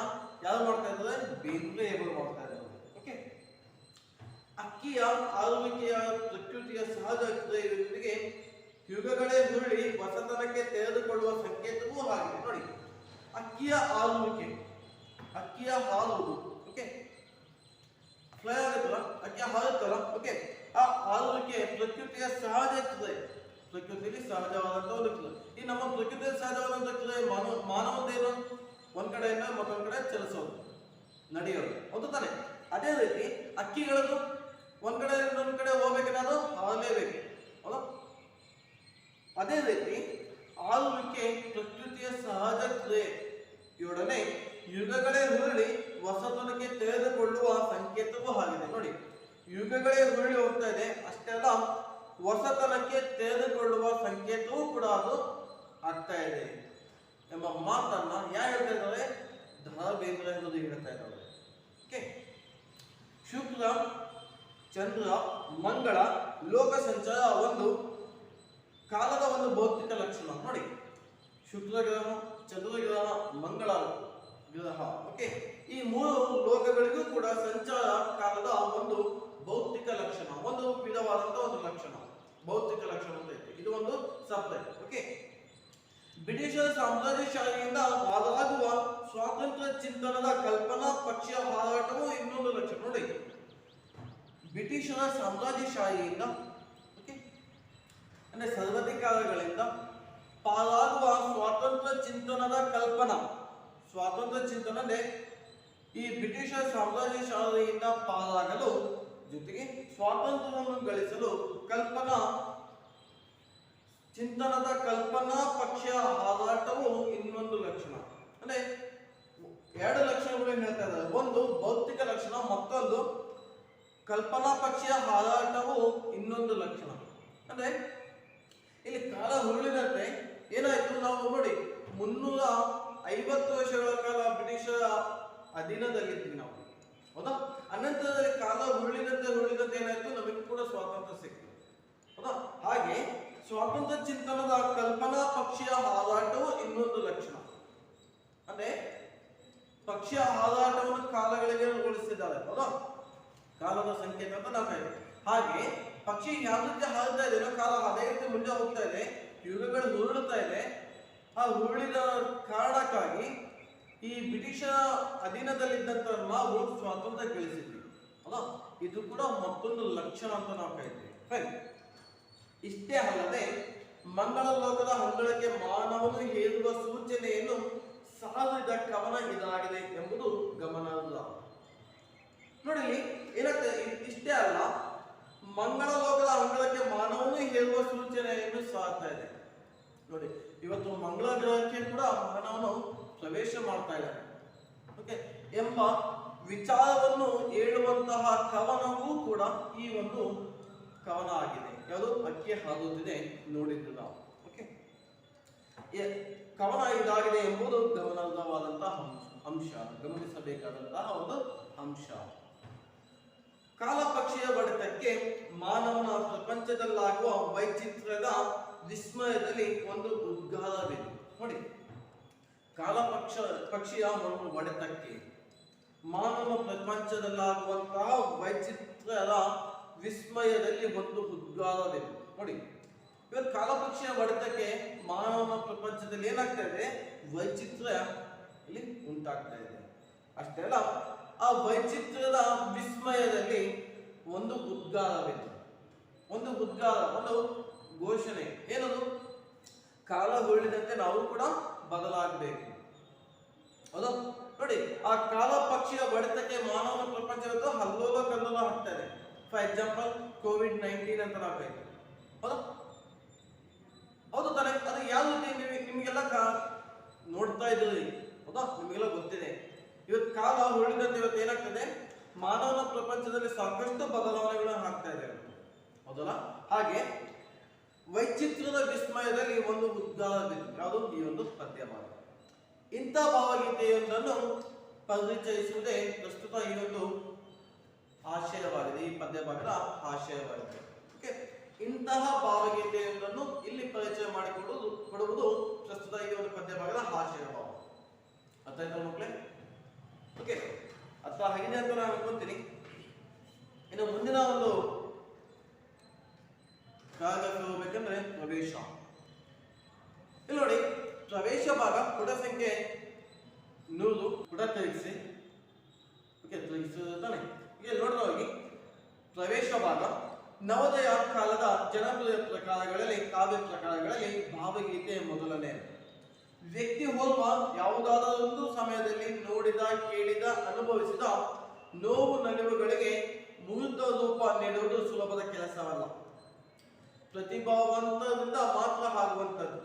A: ಯಾರು ಮಾಡ್ತಾ ಇದ್ದಾರೆ? ಬೇಂದ್ರೆಯವರು ಮಾಡ್ತಾ ಇದ್ದಾರೆ. ಓಕೆ, ಅಕ್ಕಿಯ ಆಳುವಿಕೆಯ ಪ್ರಕೃತಿಯ ಸಹಜ ಕ್ರಿಯೆಯೊಂದಿಗೆ ಯುಗಗಳೇ ಹುರುಳಿ ಹೊಸತನಕ್ಕೆ ತೆರೆದುಕೊಳ್ಳುವ ಸಂಕೇತವೂ ಆಗಿದೆ. ನೋಡಿ, ಅಕ್ಕಿಯ ಆಳುವಿಕೆ, ಅಕ್ಕಿಯ ಹಾಲುವುದು. ಓಕೆ, ಫ್ಲೈ ಆಗುತ್ತಲ್ಲ, ಅಕ್ಕಿ ಹಾರುತ್ತಲ್ಲ. ಓಕೆ, ಆ ಹಾರುವಿಕೆ ಪ್ರಕೃತಿಯ ಸಹಜ ಕ್ರಿಯೆ, ಪ್ರಕೃತಿಯಲ್ಲಿ ಸಹಜವಾದಂತಹ ಒಂದು ಕ್ರಿಯೆ. ಈ ನಮ್ಮ ಪ್ರಕೃತಿಯಲ್ಲಿ ಸಹಜವಾದಂತಹ ಕ್ರಿಯೆ ಮಾನವದೇನು? ಒಂದ್ ಕಡೆಯಿಂದ ಮತ್ತೊಂದ್ ಕಡೆ ಚಲಿಸೋದು, ನಡೆಯೋದು, ಹೌದು ತಾನೆ? ಅದೇ ರೀತಿ ಅಕ್ಕಿಗಳದ್ದು ಒಂದ್ ಕಡೆ ಇನ್ನೊಂದ್ ಕಡೆ ಹೋಗ್ಬೇಕೇನಾದ್ರು ಹಾರಲೇಬೇಕು, ಹೌದಾ? ಅದೇ ರೀತಿ ಆಳುವಿಕೆ ಪ್ರಕೃತಿಯ ಸಹಜ ಕ್ರಿಯೆಯೊಡನೆ ಯುಗಗಳೇ ಹುರುಳಿ ಹೊಸತನಕ್ಕೆ ತೆರೆದುಕೊಳ್ಳುವ ಸಂಕೇತವೂ ಆಗಿದೆ. ನೋಡಿ, ಯುಗಗಳೇ ಹುರುಳಿ ಹೋಗ್ತಾ ಇದೆ, ಅಷ್ಟೇ ಅಲ್ಲ ಹೊಸತನಕ್ಕೆ ತೆರೆದುಕೊಳ್ಳುವ ಸಂಕೇತವೂ ಕೂಡ ಅದು ಆಗ್ತಾ ಇದೆ ಎಂಬ ಮಾತನ್ನ ಯಾರು ಹೇಳ್ತಾ ಇದ್ದಾರೆ? ದ.ರಾ ಬೇಂದ್ರೆಯವರು ಹೇಳ್ತಾ ಇದ್ದಾರೆ. ಓಕೆ, ಶುಕ್ರ, ಚಂದ್ರ, ಮಂಗಳ, ಲೋಕ ಸಂಚಾರ ಒಂದು ಕಾಲದ ಒಂದು ಭೌತಿಕ ಲಕ್ಷಣ. ನೋಡಿ, ಶುಕ್ರ ಗ್ರಹ, ಚಂದ್ರ ಗ್ರಹ, ಮಂಗಳ ಗ್ರಹ, ಓಕೆ, ಈ ಮೂರು ಲೋಕಗಳಿಗೂ ಕೂಡ ಸಂಚಾರ ಕಾಲದ ಒಂದು ಭೌತಿಕ ಲಕ್ಷಣ, ಒಂದು ವಿಧವಾದಂತಹ ಒಂದು ಲಕ್ಷಣ, ಭೌತಿಕ ಲಕ್ಷಣ ಅಂತ ಐತೆ. ಇದು ಒಂದು ಸಬ್ಜೆಕ್ಟ್. ಓಕೆ, ಬ್ರಿಟಿಷರ ಸಾಮ್ರಾಜ್ಯಶಾಹಿಯಿಂದ ಹಾರಾಗುವ ಸ್ವಾತಂತ್ರ್ಯ ಚಿಂತನದ ಕಲ್ಪನಾ ಪಕ್ಷೀಯ ಹಾರಾಟವು ಇನ್ನೊಂದು ಲಕ್ಷಣ. ನೋಡಿ, ಬ್ರಿಟಿಷರ ಸಾಮ್ರಾಜ್ಯಶಾಹಿಯಿಂದ, ಓಕೆ, ಅಂದ್ರೆ ಸರ್ವಾಧಿಕಾರಗಳಿಂದ ಪಾರಾಗುವ ಸ್ವಾತಂತ್ರ್ಯ ಚಿಂತನದ ಕಲ್ಪನಾ, ಸ್ವಾತಂತ್ರ್ಯ ಚಿಂತನೆ ಅಂದ್ರೆ ಈ ಬ್ರಿಟಿಷರ ಸಾಮ್ರಾಜ್ಯಶಾಹಿಯಿಂದ ಪಾರಾಗಲು ಜೊತೆಗೆ ಸ್ವಾತಂತ್ರ್ಯವನ್ನು ಗಳಿಸಲು ಕಲ್ಪನಾ ಚಿಂತನದ ಕಲ್ಪನಾ ಪಕ್ಷೀಯ ಹಾರಾಟವು ಇನ್ನೊಂದು ಲಕ್ಷಣ. ಅಂದ್ರೆ ಎರಡು ಲಕ್ಷಣಗಳು ಹೇಳ್ತಾ ಇದ್ದಾರೆ. ಒಂದು ಭೌತಿಕ ಲಕ್ಷಣ, ಮತ್ತೊಂದು ಕಲ್ಪನಾ ಪಕ್ಷೀಯ ಹಾರಾಟವು ಇನ್ನೊಂದು ಲಕ್ಷಣ. ಅಂದ್ರೆ ಇಲ್ಲಿ ಕಾಲ ಹುರುಳಿನಂತೆ ಏನಾಯ್ತು? ನಾವು ನೋಡಿ 350 ವರ್ಷಗಳ ಕಾಲ ಬ್ರಿಟಿಷರ ಅಧೀನದಲ್ಲಿದ್ವಿ ನಾವು, ಹೌದಾ? ಅನಂತರದಲ್ಲಿ ಕಾಲ ಹುರುಳಿನಂತೆ ಏನಾಯ್ತು? ನಮಗೆ ಕೂಡ ಸ್ವಾತಂತ್ರ್ಯ ಸಿಕ್ತು, ಹೌದಾ? ಹಾಗೆ ಸ್ವಾತಂತ್ರ್ಯ ಚಿಂತನದ ಕಲ್ಪನಾ ಪಕ್ಷೀಯ ಹಾರಾಟವು ಇನ್ನೊಂದು ಲಕ್ಷಣ. ಅಂದ್ರೆ ಪಕ್ಷೀಯ ಹಾರಾಟವನ್ನು ಕಾಲಗಳಿಗೆ ಹೋಲಿಸಿದ್ದಾರೆ, ಹೌದಾ? ಕಾಲದ ಸಂಕೇತ ಅಂತ ನಾವು ಹೇಳಿದ್ವಿ. ಹಾಗೆ ಪಕ್ಷಿ ಯಾವ ರೀತಿ ಹಾರುತ್ತಾ ಇದೆ, ಕಾಲ ಅದೇ ರೀತಿ ಮುಂದೆ ಹೋಗ್ತಾ ಇದೆ, ಯುಗಗಳು ಹುರುಳುತ್ತಾ ಇದೆ. ಆ ಹುರುಳಿದ ಕಾರಣಕ್ಕಾಗಿ ಈ ಬ್ರಿಟಿಷರ ಅಧೀನದಲ್ಲಿದ್ದಂತ ನಾವು ಸ್ವಾತಂತ್ರ್ಯ ಗಳಿಸಿದ್ವಿ, ಅಲ್ಲ? ಇದು ಕೂಡ ಮತ್ತೊಂದು ಲಕ್ಷಣ ಅಂತ ನಾವು ಕರಿತೀವಿ. ಇಷ್ಟೇ ಅಲ್ಲದೆ ಮಂಗಳ ಲೋಕದ ಅಂಗಳಕ್ಕೆ ಮಾನವನು ಹೇರುವ ಸೂಚನೆಯನ್ನು ಸಾರಿದ ಕವನ ಇದಾಗಿದೆ ಎಂಬುದು ಗಮನಾರ್ಹ. ನೋಡಿ, ಏನಾಗ್ತದೆ? ಇಷ್ಟೇ ಅಲ್ಲ, ಮಂಗಳ ಲೋಕದ ಅಂಗಳಕ್ಕೆ ಮಾನವನು ಹೇರುವ ಸೂಚನೆಯನ್ನು ಸಾರ್ತಾ ಇದೆ. ನೋಡಿ, ಇವತ್ತು ಮಂಗಳ ಗ್ರಹಕ್ಕೆ ಕೂಡ ಮಾನವನು ಪ್ರವೇಶ ಮಾಡ್ತಾ ಇದ್ದಾನೆ, ಓಕೆ, ಎಂಬ ವಿಚಾರವನ್ನು ಹೇಳುವಂತಹ ಕವನವೂ ಕೂಡ ಈ ಒಂದು ಕವನ ಆಗಿದೆ. ಯಾವುದು? ಅಕ್ಕಿ ಹಾದುತ್ತಿದೆ ನೋಡಿದ್ದು ನಾವು. ಓಕೆ, ಕವನ ಇದಾಗಿದೆ ಎಂಬುದು ಗಮನಾರ್ಹವಾದಂತಹ ಅಂಶ, ಗಮನಿಸಬೇಕಾದಂತಹ ಒಂದು ಅಂಶ. ಕಾಲ ಪಕ್ಷಿಯ ಬಡಿತಕ್ಕೆ ಮಾನವನ ಪ್ರಪಂಚದಲ್ಲಾಗುವ ವೈಚಿತ್ರ್ಯದ ವಿಸ್ಮಯದಲ್ಲಿ ಒಂದು ಉದ್ಗಾರವಿದೆ. ನೋಡಿ, ಕಾಲ ಪಕ್ಷಿಯ ಒಂದು ಹೊಡೆತಕ್ಕೆ ಮಾನವ ಪ್ರಪಂಚದಲ್ಲಾಗುವಂತಹ ವೈಚಿತ್ರ್ಯದ ವಿಸ್ಮಯದಲ್ಲಿ ಒಂದು ಉದ್ಗಾರವಿದೆ. ನೋಡಿ, ಇವತ್ತು ಕಾಲ ಪಕ್ಷಿಯ ಹೊಡೆತಕ್ಕೆ ಮಾನವನ ಪ್ರಪಂಚದಲ್ಲಿ ಏನಾಗ್ತಾ ಇದೆ? ವೈಚಿತ್ರ್ಯ ಇಲ್ಲಿ ಉಂಟಾಗ್ತಾ ಇದೆ. ಅಷ್ಟೇ ಅಲ್ಲ, ಆ ವೈಚಿತ್ರ್ಯದ ವಿಸ್ಮಯದಲ್ಲಿ ಒಂದು ಉದ್ಗಾರವಿದೆ, ಒಂದು ಉದ್ಗಾರ, ಒಂದು ಘೋಷಣೆ. ಏನದು? ಕಾಲ ಉರುಳಿದಂತೆ ನಾವು ಕೂಡ ಬದಲಾಗಬೇಕು. ಹೌದು ನೋಡಿ, ಆ ಕಾಲ ಪಕ್ಷಿಯ ಬಡಿತಕ್ಕೆ ಮಾನವ ಪ್ರಪಂಚವತ್ತು ಹಲ್ಲೋಲ ಕಲ್ಲೋಲ ಆಗ್ತಾ ಇದೆ. ಫಾರ್ ಎಕ್ಸಾಂಪಲ್ COVID-19 ಅಂತ ನಾವಾಯ್ತು. ಹೌದಾ? ಹೌದು ತಾನೆ? ಅದು ಯಾವ ರೀತಿ ನಿಮಗೆಲ್ಲ ನೋಡ್ತಾ ಇದ್ದೀರಿ. ಹೌದಾ? ನಿಮಗೆಲ್ಲ ಗೊತ್ತಿದೆ. ಇವತ್ತು ಕಾಲ ಉರುಳಿದಂತೆ ಇವತ್ತು ಏನಾಗ್ತದೆ, ಮಾನವನ ಪ್ರಪಂಚದಲ್ಲಿ ಸಾಕಷ್ಟು ಬದಲಾವಣೆಗಳನ್ನು ಆಗ್ತಾ ಇದೆ. ಹೌದಲ್ಲ? ಹಾಗೆ ವೈಚಿತ್ರ್ಯದ ವಿಸ್ಮಯದಲ್ಲಿ ಒಂದು ಉದ್ಗಾರವಿದೆ. ಯಾವುದು? ಈ ಒಂದು ಪದ್ಯಭಾಗ. ಇಂಥ ಭಾವಗೀತೆಯೊಂದನ್ನು ಪರಿಚಯಿಸುವುದೇ ಪ್ರಸ್ತುತ ಈ ಒಂದು ಆಶಯವಾಗಿದೆ, ಈ ಪದ್ಯಭಾಗದ ಆಶಯವಾಗಿದೆ. ಓಕೆ, ಇಂತಹ ಭಾವಗೀತೆಯೊಂದನ್ನು ಇಲ್ಲಿ ಪರಿಚಯ ಕೊಡುವುದು ಪ್ರಸ್ತುತ ಈ ಒಂದು ಪದ್ಯಭಾಗದ ಆಶಯಭಾವ. ಅರ್ಥ ಆಯ್ತಾ ಮಕ್ಕಳೇ? ಓಕೆ, ಅರ್ಥ ಆಗಿದೆ ಅಂತ ನಾನು ಅನ್ಕೊಂತೀನಿ. ಇನ್ನು ಮುಂದಿನ ಒಂದು ಕಾಗಕ್ಕೆ ಹೋಗ್ಬೇಕಂದ್ರೆ ಪ್ರವೇಶ. ಇಲ್ಲಿ ನೋಡಿ, ಪ್ರವೇಶ ಭಾಗ ಪುಟ ಸಂಖ್ಯೆ 100 ಪುಟ ತಿರುಗಿಸಿ. ಓಕೆ, ತಿರುಗಿಸುತ್ತಾನೆ. ಈಗ ನೋಡ್ತಾ ಹೋಗಿ. ಪ್ರವೇಶ ಭಾಗ ನವೋದಯ ಕಾಲದ ಜನಪ್ರಿಯ ಪ್ರಕಾರಗಳಲ್ಲಿ, ಕಾವ್ಯ ಪ್ರಕಾರಗಳಲ್ಲಿ ಭಾವಗೀತೆ ಮೊದಲನೇ. ವ್ಯಕ್ತಿ ಹೋಲ್ವ ಯಾವುದಾದರೊಂದು ಸಮಯದಲ್ಲಿ ನೋಡಿದ, ಕೇಳಿದ, ಅನುಭವಿಸಿದ ನೋವು ನಲಿವುಗಳಿಗೆ ಮೂರ್ತ ರೂಪ ನೀಡುವುದು ಸುಲಭದ ಕೆಲಸವಲ್ಲ. ಪ್ರತಿಭಾವಂತರಿಂದ ಮಾತ್ರ ಆಗುವಂಥದ್ದು.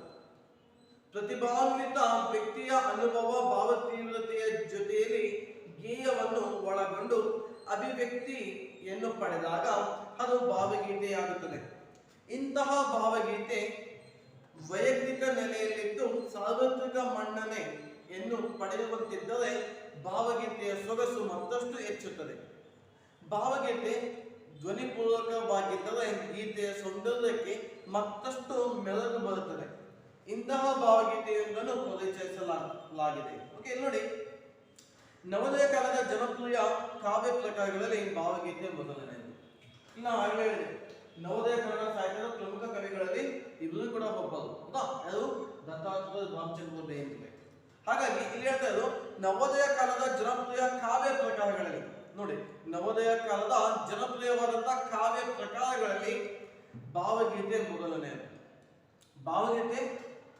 A: ಪ್ರತಿಭಾನ್ವಿತ ವ್ಯಕ್ತಿಯ ಅನುಭವ, ಭಾವ ತೀವ್ರತೆಯ ಜೊತೆಯಲ್ಲಿ ಗೇಯವನ್ನು ಒಳಗೊಂಡು ಅಭಿವ್ಯಕ್ತಿಯನ್ನು ಪಡೆದಾಗ ಅದು ಭಾವಗೀತೆಯಾಗುತ್ತದೆ. ಇಂತಹ ಭಾವಗೀತೆ ವೈಯಕ್ತಿಕ ನೆಲೆಯಲ್ಲಿದ್ದು ಸಾರ್ವತ್ರಿಕ ಮನ್ನಣೆಯನ್ನು ಪಡೆಯುವಂತಿದ್ದರೆ ಭಾವಗೀತೆಯ ಸೊಗಸು ಮತ್ತಷ್ಟು ಹೆಚ್ಚುತ್ತದೆ. ಭಾವಗೀತೆ ಧ್ವನಿಪೂರ್ವಕವಾಗಿದ್ದರೆ ಗೀತೆಯ ಸೌಂದರ್ಯಕ್ಕೆ ಮತ್ತಷ್ಟು ಮೆರುಗು ಬರುತ್ತದೆ. ಇಂತಹ ಭಾವಗೀತೆಯೊಂದನ್ನು ಪರಿಚಯಿಸಲಾಗಿದೆ. ಓಕೆ, ನೋಡಿ, ನವೋದಯ ಕಾಲದ ಜನಪ್ರಿಯ ಕಾವ್ಯ ಪ್ರಕಾರಗಳಲ್ಲಿ ಭಾವಗೀತೆ ಮೊದಲನೆಯದು. ಇನ್ನು ಆಗಲೇ ಹೇಳಿದೆ, ನವೋದಯ ಕನ್ನಡ ಸಾಹಿತ್ಯದ ಪ್ರಮುಖ ಕವಿಗಳಲ್ಲಿ ಇವರು ಕೂಡ ಒಬ್ಬರು. ಹೌದಾ? ಅದು ದತ್ತಾತ್ರೇಯ ರಾಮಚಂದ್ರ ಬೇಂದ್ರೆ. ಹಾಗಾಗಿ ಇಲ್ಲಿ ಹೇಳ್ತಾ ಇರೋದು ನವೋದಯ ಕಾಲದ ಜನಪ್ರಿಯ ಕಾವ್ಯ ಪ್ರಕಾರಗಳಲ್ಲಿ. ನೋಡಿ, ನವೋದಯ ಕಾಲದ ಜನಪ್ರಿಯವಾದಂತಹ ಕಾವ್ಯ ಪ್ರಕಾರಗಳಲ್ಲಿ ಭಾವಗೀತೆ ಮೊದಲನೆಯದು. ಭಾವಗೀತೆ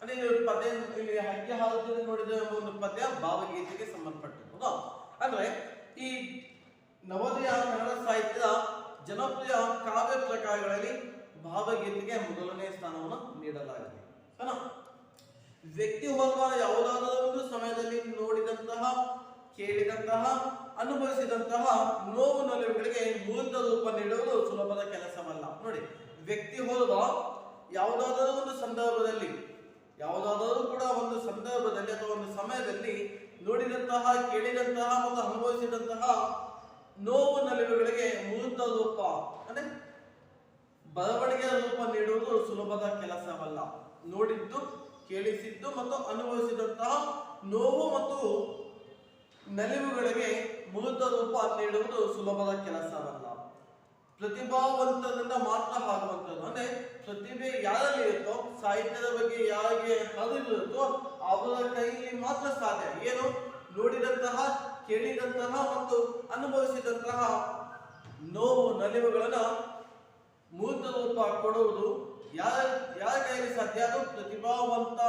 A: ಅಂದ್ರೆ ಪದ್ಯ, ಇಲ್ಲಿ ಹಕ್ಕಿ ಹಾಲುತ್ತಿದೆ ನೋಡಿದ ಒಂದು ಪದ್ಯ ಭಾವಗೀತೆಗೆ ಸಂಬಂಧಪಟ್ಟದ್ದು. ಹೌದಾ? ಅಂದ್ರೆ ಈ ನವೋದಯ ಕನ್ನಡ ಸಾಹಿತ್ಯದ ಜನಪ್ರಿಯ ಕಾವ್ಯ ಪ್ರಕಾರಗಳಲ್ಲಿ ಭಾವಗೀತೆಗೆ ಮೊದಲನೇ ಸ್ಥಾನವನ್ನು ನೀಡಲಾಗಿದೆ. ವ್ಯಕ್ತಿ ಹೋಗುವ ಯಾವುದಾದರೂ ಒಂದು ಸಮಯದಲ್ಲಿ ನೋಡಿದಂತಹ, ಕೇಳಿದಂತಹ, ಅನುಭವಿಸಿದಂತಹ ನೋವು ನಲಿವುಗಳಿಗೆ ಮೂರ್ತ ರೂಪ ನೀಡುವುದು ಸುಲಭದ ಕೆಲಸವಲ್ಲ. ನೋಡಿ, ವ್ಯಕ್ತಿ ಹೋದ ಯಾವುದಾದರೂ ಒಂದು ಸಂದರ್ಭದಲ್ಲಿ, ಯಾವುದಾದರೂ ಕೂಡ ಒಂದು ಸಂದರ್ಭದಲ್ಲಿ ಅಥವಾ ಒಂದು ಸಮಯದಲ್ಲಿ ನೋಡಿದಂತಹ, ಕೇಳಿದಂತಹ ಮತ್ತು ಅನುಭವಿಸಿದಂತಹ ನೋವು ನಲಿವುಗಳಿಗೆ ಮೂರ್ತ ರೂಪ ಅಂದ್ರೆ ಬರವಣಿಗೆಯ ರೂಪ ನೀಡುವುದು ಸುಲಭದ ಕೆಲಸವಲ್ಲ. ನೋಡಿದ್ದು, ಕೇಳಿಸಿದ್ದು ಮತ್ತು ಅನುಭವಿಸಿದಂತಹ ನೋವು ಮತ್ತು ನಲಿವುಗಳಿಗೆ ಮೂರ್ತ ರೂಪ ನೀಡುವುದು ಸುಲಭದ ಕೆಲಸವಲ್ಲ. ಪ್ರತಿಭಾವಂತರಿಂದ ಮಾತ್ರ ಆಗುವಂಥದ್ದು. ಅಂದ್ರೆ ಪ್ರತಿಭೆ ಯಾರಲ್ಲಿ ಇರುತ್ತೋ, ಸಾಹಿತ್ಯದ ಬಗ್ಗೆ ಯಾರಿಗೆ ಅರಿವಿರುತ್ತೋ ಅವರ ಕೈಯಲ್ಲಿ ಮಾತ್ರ ಸಾಧ್ಯ. ಏನು? ನೋಡಿದಂತಹ, ಕೇಳಿದಂತಹ ಮತ್ತು ಅನುಭವಿಸಿದಂತಹ ನೋವು ನಲಿವುಗಳನ್ನ ಮೂರ್ತ ರೂಪ ಕೊಡುವುದು ಯಾರ ಕೈಯಲ್ಲಿ ಸಾಧ್ಯ? ಅದು ಪ್ರತಿಭಾವಂತ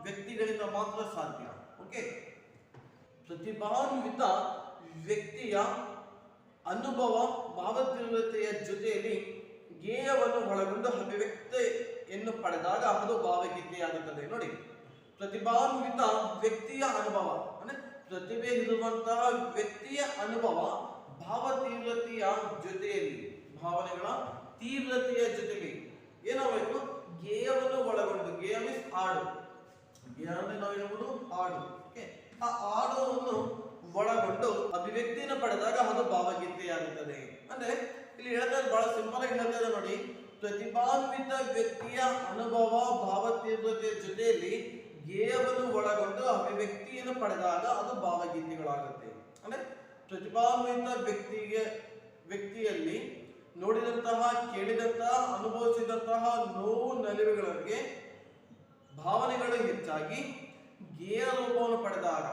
A: ವ್ಯಕ್ತಿಗಳಿಂದ ಮಾತ್ರ ಸಾಧ್ಯ. ಓಕೆ, ಪ್ರತಿಭಾನ್ವಿತ ವ್ಯಕ್ತಿಯ ಅನುಭವ, ಭಾವತೀವ್ರತೆಯ ಜೊತೆಯಲ್ಲಿ ಗೇಯವನ್ನು ಒಳಗೊಂಡು ಅಭಿವ್ಯಕ್ತಿಯನ್ನು ಪಡೆದಾಗ ಅದು ಭಾವಗೀತೆಯಾಗುತ್ತದೆ. ನೋಡಿ, ಪ್ರತಿಭಾನ್ವಿತ ವ್ಯಕ್ತಿಯ ಅನುಭವ ಅಂದ್ರೆ ಪ್ರತಿಭೆ ಇರುವಂತಹ ವ್ಯಕ್ತಿಯ ಅನುಭವ, ಭಾವ ತೀವ್ರತೆಯ ಜೊತೆಯಲ್ಲಿ, ಭಾವನೆಗಳ ತೀವ್ರತೆಯ ಜೊತೆಯಲ್ಲಿ ಏನಾಗಬೇಕು? ಗೇಯವನ್ನು ಒಳಗೊಂಡು. ಗೇಯ ಮೀನ್ಸ್ ಹಾಡು. ಗೇಯ ಅಂದ್ರೆ ನಾವು ಹೇಳುವುದು ಹಾಡು. ಓಕೆ, ಆ ಹಾಡನ್ನು ಒಳಗೊಂಡು ಅಭಿವ್ಯಕ್ತಿಯನ್ನು ಪಡೆದಾಗ ಅದು ಭಾವಗೀತೆಯಾಗುತ್ತದೆ. ಅಂದ್ರೆ ಇಲ್ಲಿ ಹೇಳ್ತಾ ಬಹಳ ಸಿಂಪಲ್ ಆಗಿ ಹೇಳ್ತಾ ಇದೆ ನೋಡಿ, ಪ್ರತಿಭಾನ್ವಿತ ವ್ಯಕ್ತಿಯ ಅನುಭವ, ಭಾವ ತೀವ್ರತೆಯ ಜೊತೆಯಲ್ಲಿ ಗೇಯವನ್ನು ಒಳಗೊಂಡು ಅಭಿವ್ಯಕ್ತಿಯನ್ನು ಪಡೆದಾಗ ಅದು ಭಾವಗೀತೆಗಳಾಗುತ್ತೆ. ಅಂದ್ರೆ ಪ್ರತಿಭಾನ್ವಿತ ವ್ಯಕ್ತಿಯಲ್ಲಿ ನೋಡಿದಂತಹ, ಕೇಳಿದಂತಹ, ಅನುಭವಿಸಿದಂತಹ ನೋವು ನಲಿವುಗಳಿಗೆ ಭಾವನೆಗಳು ಹೆಚ್ಚಾಗಿ ಗೇಯ ರೂಪವನ್ನು ಪಡೆದಾಗ,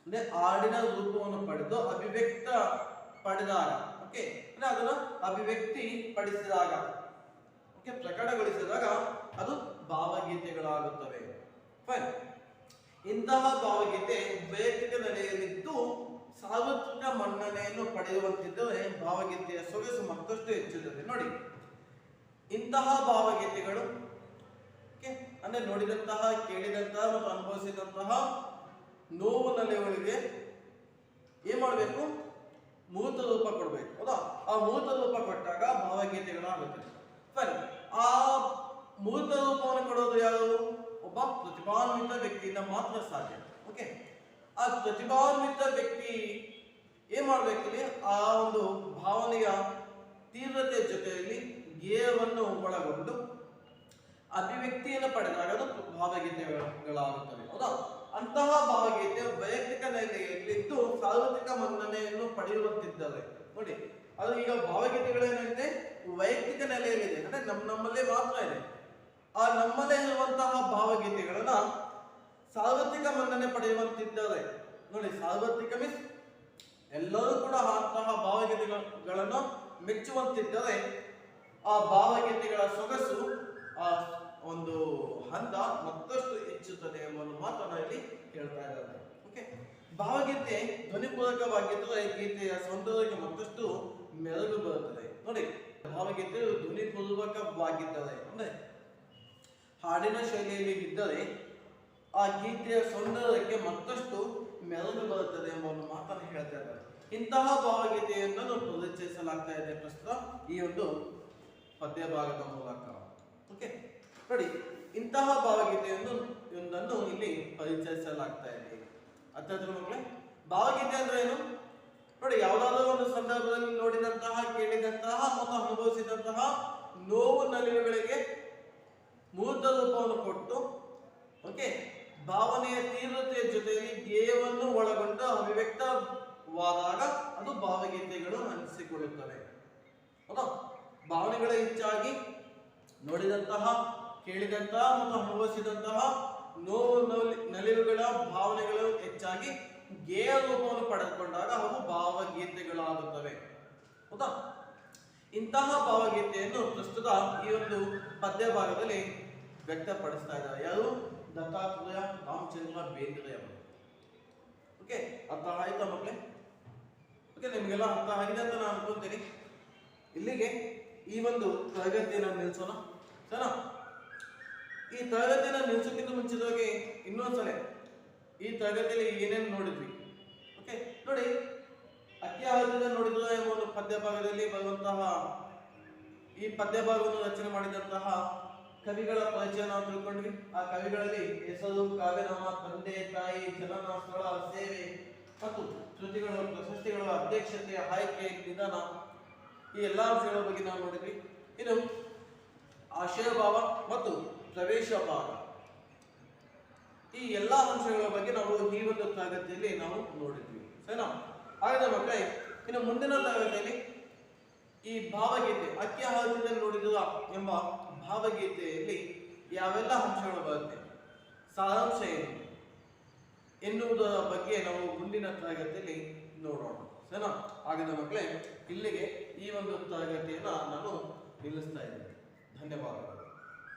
A: ಅಂದ್ರೆ ಹಾಡಿನ ರೂಪವನ್ನು ಪಡೆದು ಅಭಿವ್ಯಕ್ತ ಪಡೆದಾಗ, ಓಕೆ, ಅಂದ್ರೆ ಅದನ್ನ ಅಭಿವ್ಯಕ್ತಿ ಪಡಿಸಿದಾಗ, ಪ್ರಕಟಗೊಳಿಸಿದಾಗ ಅದು ಭಾವಗೀತೆಗಳಾಗುತ್ತವೆ. ಫೈನ್. ಇಂತಹ ಭಾವಗೀತೆ ವೈಯಕ್ತಿಕ ನೆಲೆಯಲ್ಲಿದ್ದು ಸಾರ್ವತ್ರಿಕ ಮನ್ನಣೆಯನ್ನು ಪಡೆಯುವಂತಿದ್ದರೆ ಭಾವಗೀತೆಯ ಸೊಗಸು ಮತ್ತಷ್ಟು ಹೆಚ್ಚುತ್ತದೆ. ನೋಡಿ, ಇಂತಹ ಭಾವಗೀತೆಗಳು ಅಂದ್ರೆ ನೋಡಿದಂತಹ, ಕೇಳಿದಂತಹ ಮತ್ತು ಅನುಭವಿಸಿದಂತಹ ನೋವು ನಲೆಗಳಿಗೆ ಏನ್ ಮಾಡಬೇಕು? ಮೂರ್ತ ರೂಪ ಕೊಡ್ಬೇಕು, ಹೌದಾ? ಆ ಮೂರ್ತ ರೂಪ ಕೊಟ್ಟಾಗ ಭಾವಗೀತೆಗಳಾಗುತ್ತೆ. ಆ ಮೂರ್ತ ರೂಪವನ್ನು ಕೊಡೋದು ಯಾರು? ಒಬ್ಬ ಪ್ರತಿಭಾನ್ವಿತ ವ್ಯಕ್ತಿಯಿಂದ ಮಾತ್ರ ಸಾಧ್ಯ. ಓಕೆ, ಆ ಪ್ರತಿಭಾನ್ವಿತ ವ್ಯಕ್ತಿ ಏನ್ ಮಾಡ್ಬೇಕಿದೆ? ಆ ಒಂದು ಭಾವನೆಯ ತೀವ್ರತೆಯ ಜೊತೆಯಲ್ಲಿ ಗೇಯವನ್ನು ಒಳಗೊಂಡು ಅಭಿವ್ಯಕ್ತಿಯನ್ನು ಪಡೆದಾಗ ಅದು ಭಾವಗೀತೆಗಳಾಗುತ್ತವೆ, ಹೌದಾ? ಅಂತಹ ಭಾವಗೀತೆ ವೈಯಕ್ತಿಕ ನೆಲೆಯಲ್ಲಿದ್ದು ಸಾರ್ವತ್ರಿಕ ಮನ್ನಣೆಯನ್ನು ಪಡೆಯುವಂತಿದ್ದಾವೆ. ನೋಡಿ, ಅದು ಈಗ ಭಾವಗೀತೆಗಳೇನಿದೆ ವೈಯಕ್ತಿಕ ನೆಲೆಯಲ್ಲಿದೆ, ಅಂದ್ರೆ ನಮ್ಮಲ್ಲೇ ಮಾತ್ರ ಇದೆ. ಆ ನಮ್ಮಲ್ಲೇ ಇರುವಂತಹ ಭಾವಗೀತೆಗಳನ್ನ ಸಾರ್ವತ್ರಿಕ ಮನ್ನಣೆ ಪಡೆಯುವಂತಿದ್ದಾರೆ. ನೋಡಿ, ಸಾರ್ವತ್ರಿಕ ಮೀನ್ಸ್ ಎಲ್ಲರೂ ಕೂಡ ಅಂತಹ ಭಾವಗೀತೆಗಳನ್ನು ಮೆಚ್ಚುವಂತಿದ್ದರೆ ಆ ಭಾವಗೀತೆಗಳ ಸೊಗಸು, ಆ ಒಂದು ಹಂತ ಮತ್ತಷ್ಟು ಹೆಚ್ಚುತ್ತದೆ ಎಂಬ ಮಾತನ್ನ ಇಲ್ಲಿ ಹೇಳ್ತಾ ಇದ್ದಾರೆ. ಓಕೆ, ಭಾವಗೀತೆ ಧ್ವನಿಪೂರ್ವಕವಾಗಿದ್ದರೆ ಗೀತೆಯ ಸೌಂದರ್ಯಕ್ಕೆ ಮತ್ತಷ್ಟು ಮೆರುಗು ಬರುತ್ತದೆ. ನೋಡಿ, ಭಾವಗೀತೆಯು ಧ್ವನಿಪೂರ್ವಕವಾಗಿದ್ದರೆ ಅಂದ್ರೆ ಹಾಡಿನ ಶೈಲಿಯಲ್ಲಿ ಇದ್ದರೆ ಆ ಗೀತೆಯ ಸೌಂದರ್ಯಕ್ಕೆ ಮತ್ತಷ್ಟು ಮೆರುಗು ಬರುತ್ತದೆ ಎಂಬ ಒಂದು ಮಾತನ್ನು ಹೇಳ್ತಾ ಇದ್ದಾರೆ. ಇಂತಹ ಭಾವಗೀತೆಯನ್ನು ಪರಿಚಯಿಸಲಾಗ್ತಾ ಇದೆ ಪ್ರಸ್ತುತ ಈ ಒಂದು ಪದ್ಯ ಭಾಗದ ಮೂಲಕ. ಓಕೆ, ನೋಡಿ, ಇಂತಹ ಭಾವಗೀತೆಯನ್ನು ಇಲ್ಲಿ ಪರಿಚಯಿಸಲಾಗ್ತಾ ಇದೆ. ಅರ್ಥ ಆಯ್ತು ಮಕ್ಕಳೇ? ಭಾವಗೀತೆ ಅಂದ್ರೆ ಏನು? ನೋಡಿ, ಯಾವುದಾದ್ರೂ ಒಂದು ಸಂದರ್ಭದಲ್ಲಿ ನೋಡಿದಂತಹ, ಕೇಳಿದಂತಹ ಮತ್ತು ಅನುಭವಿಸಿದಂತಹ ನೋವು ನಲಿವುಗಳಿಗೆ ಮೂರ್ತ ರೂಪವನ್ನು ಕೊಟ್ಟು, ಓಕೆ, ಭಾವನೆಯ ತೀವ್ರತೆಯ ಜೊತೆಯಲ್ಲಿ ಗೇಯವನ್ನು ಒಳಗೊಂಡು ಅಭಿವ್ಯಕ್ತವಾದಾಗ ಅದು ಭಾವಗೀತೆಗಳು ಅನಿಸಿಕೊಳ್ಳುತ್ತವೆ, ಹೌದಾ? ಭಾವನೆಗಳ ಹೆಚ್ಚಾಗಿ ನೋಡಿದಂತಹ, ಕೇಳಿದಂತಹ ಮತ್ತು ಅನುಭವಿಸಿದಂತಹ ನೋವು ನಲಿವುಗಳ ಭಾವನೆಗಳು ಹೆಚ್ಚಾಗಿ ಗೇಯ ರೂಪವನ್ನು ಪಡೆದುಕೊಂಡಾಗ ಅವು ಭಾವಗೀತೆಗಳಾಗುತ್ತವೆ, ಹೌದಾ? ಇಂತಹ ಭಾವಗೀತೆಯನ್ನು ಪ್ರಸ್ತುತ ಈ ಒಂದು ಪದ್ಯ ಭಾಗದಲ್ಲಿ ವ್ಯಕ್ತಪಡಿಸ್ತಾ ಇದ್ದಾರೆ. ಯಾರು? ದತ್ತಾತ್ರೇಯ ರಾಮಚಂದ್ರ ಬೇಂದ್ರೆ ಅವರು. ಓಕೆ, ಅರ್ಥ ಆಯ್ತಾ ಮಕ್ಕಳೇ? ಓಕೆ, ನಿಮಗೆಲ್ಲ ಅರ್ಥ ಆಗಿದೆ ಅಂತ ನಾನು ಅನ್ಕೊಂತೀನಿ. ಇಲ್ಲಿಗೆ ಈ ಒಂದು ತರಗತಿಯನ್ನು ನಿಲ್ಲಿಸೋಣ, ಸರಿನಾ? ಈ ತರಗತಿಯನ್ನು ನಿಲ್ಲಿಸೋಕ್ಕಿಂತ ಮುಂಚಿತವಾಗಿ ಇನ್ನೊಂದ್ಸಲ ಈ ತರಗತಿಯಲ್ಲಿ ಏನೇನು ನೋಡಿದ್ವಿ? ಓಕೆ, ನೋಡಿ, ಅತ್ಯಾವಧಿ ನೋಡಿದ್ರು ಎಂಬ ಒಂದು ಪದ್ಯ ಭಾಗದಲ್ಲಿ ಬರುವಂತಹ ಈ ಪದ್ಯ ಭಾಗವನ್ನು ರಚನೆ ಮಾಡಿದಂತಹ ಕವಿಗಳ ಪರಿಚಯ ನಾವು ತಿಳ್ಕೊಂಡ್ವಿ. ಆ ಕವಿಗಳಲ್ಲಿ ಹೆಸರು, ಕಾವ್ಯನಾಮ, ತಂದೆ ತಾಯಿ, ಜನನ ಸ್ಥಳ, ಸೇವೆ ಮತ್ತು ಕೃತಿಗಳು, ಪ್ರಶಸ್ತಿಗಳು, ಅಧ್ಯಕ್ಷತೆ, ಆಯ್ಕೆ, ನಿಧನ, ಈ ಎಲ್ಲಾ ಅಂಶಗಳ ಬಗ್ಗೆ ನಾವು ನೋಡಿದ್ವಿ. ಇನ್ನು ಆಶಯ ಭಾವ ಮತ್ತು ಪ್ರವೇಶ ಭಾವ, ಈ ಎಲ್ಲಾ ಅಂಶಗಳ ಬಗ್ಗೆ ನಾವು ಈ ಒಂದು ತರಗತಿಯಲ್ಲಿ ನಾವು ನೋಡಿದ್ವಿ, ಸರಿನಾ? ಹಾಗಾದ್ರೆ ಮಕ್ಕಳೇ, ಇನ್ನು ಮುಂದಿನ ತರಗತಿಯಲ್ಲಿ ಈ ಭಾವಗೀತೆ ಅತ್ಯಾವಧಿಯಲ್ಲಿ ನೋಡಿದ ಎಂಬ ಭಾವಗೀತೆಯಲ್ಲಿ ಯಾವೆಲ್ಲ ಅಂಶಗಳು ಬರುತ್ತೆ, ಸಾರಾಂಶ ಏನು ಎನ್ನುವುದರ ಬಗ್ಗೆ ನಾವು ಮುಂದಿನ ತರಗತಿಯಲ್ಲಿ ನೋಡೋಣ, ಸರಿನಾ? ಹಾಗಾದ್ರೆ ಮಕ್ಕಳೇ, ಇಲ್ಲಿಗೆ ಈ ಒಂದು ತರಗತಿಯನ್ನ ನಾನು ನಿಲ್ಲಿಸ್ತಾ ಇದ್ದೇನೆ. ಧನ್ಯವಾದಗಳು.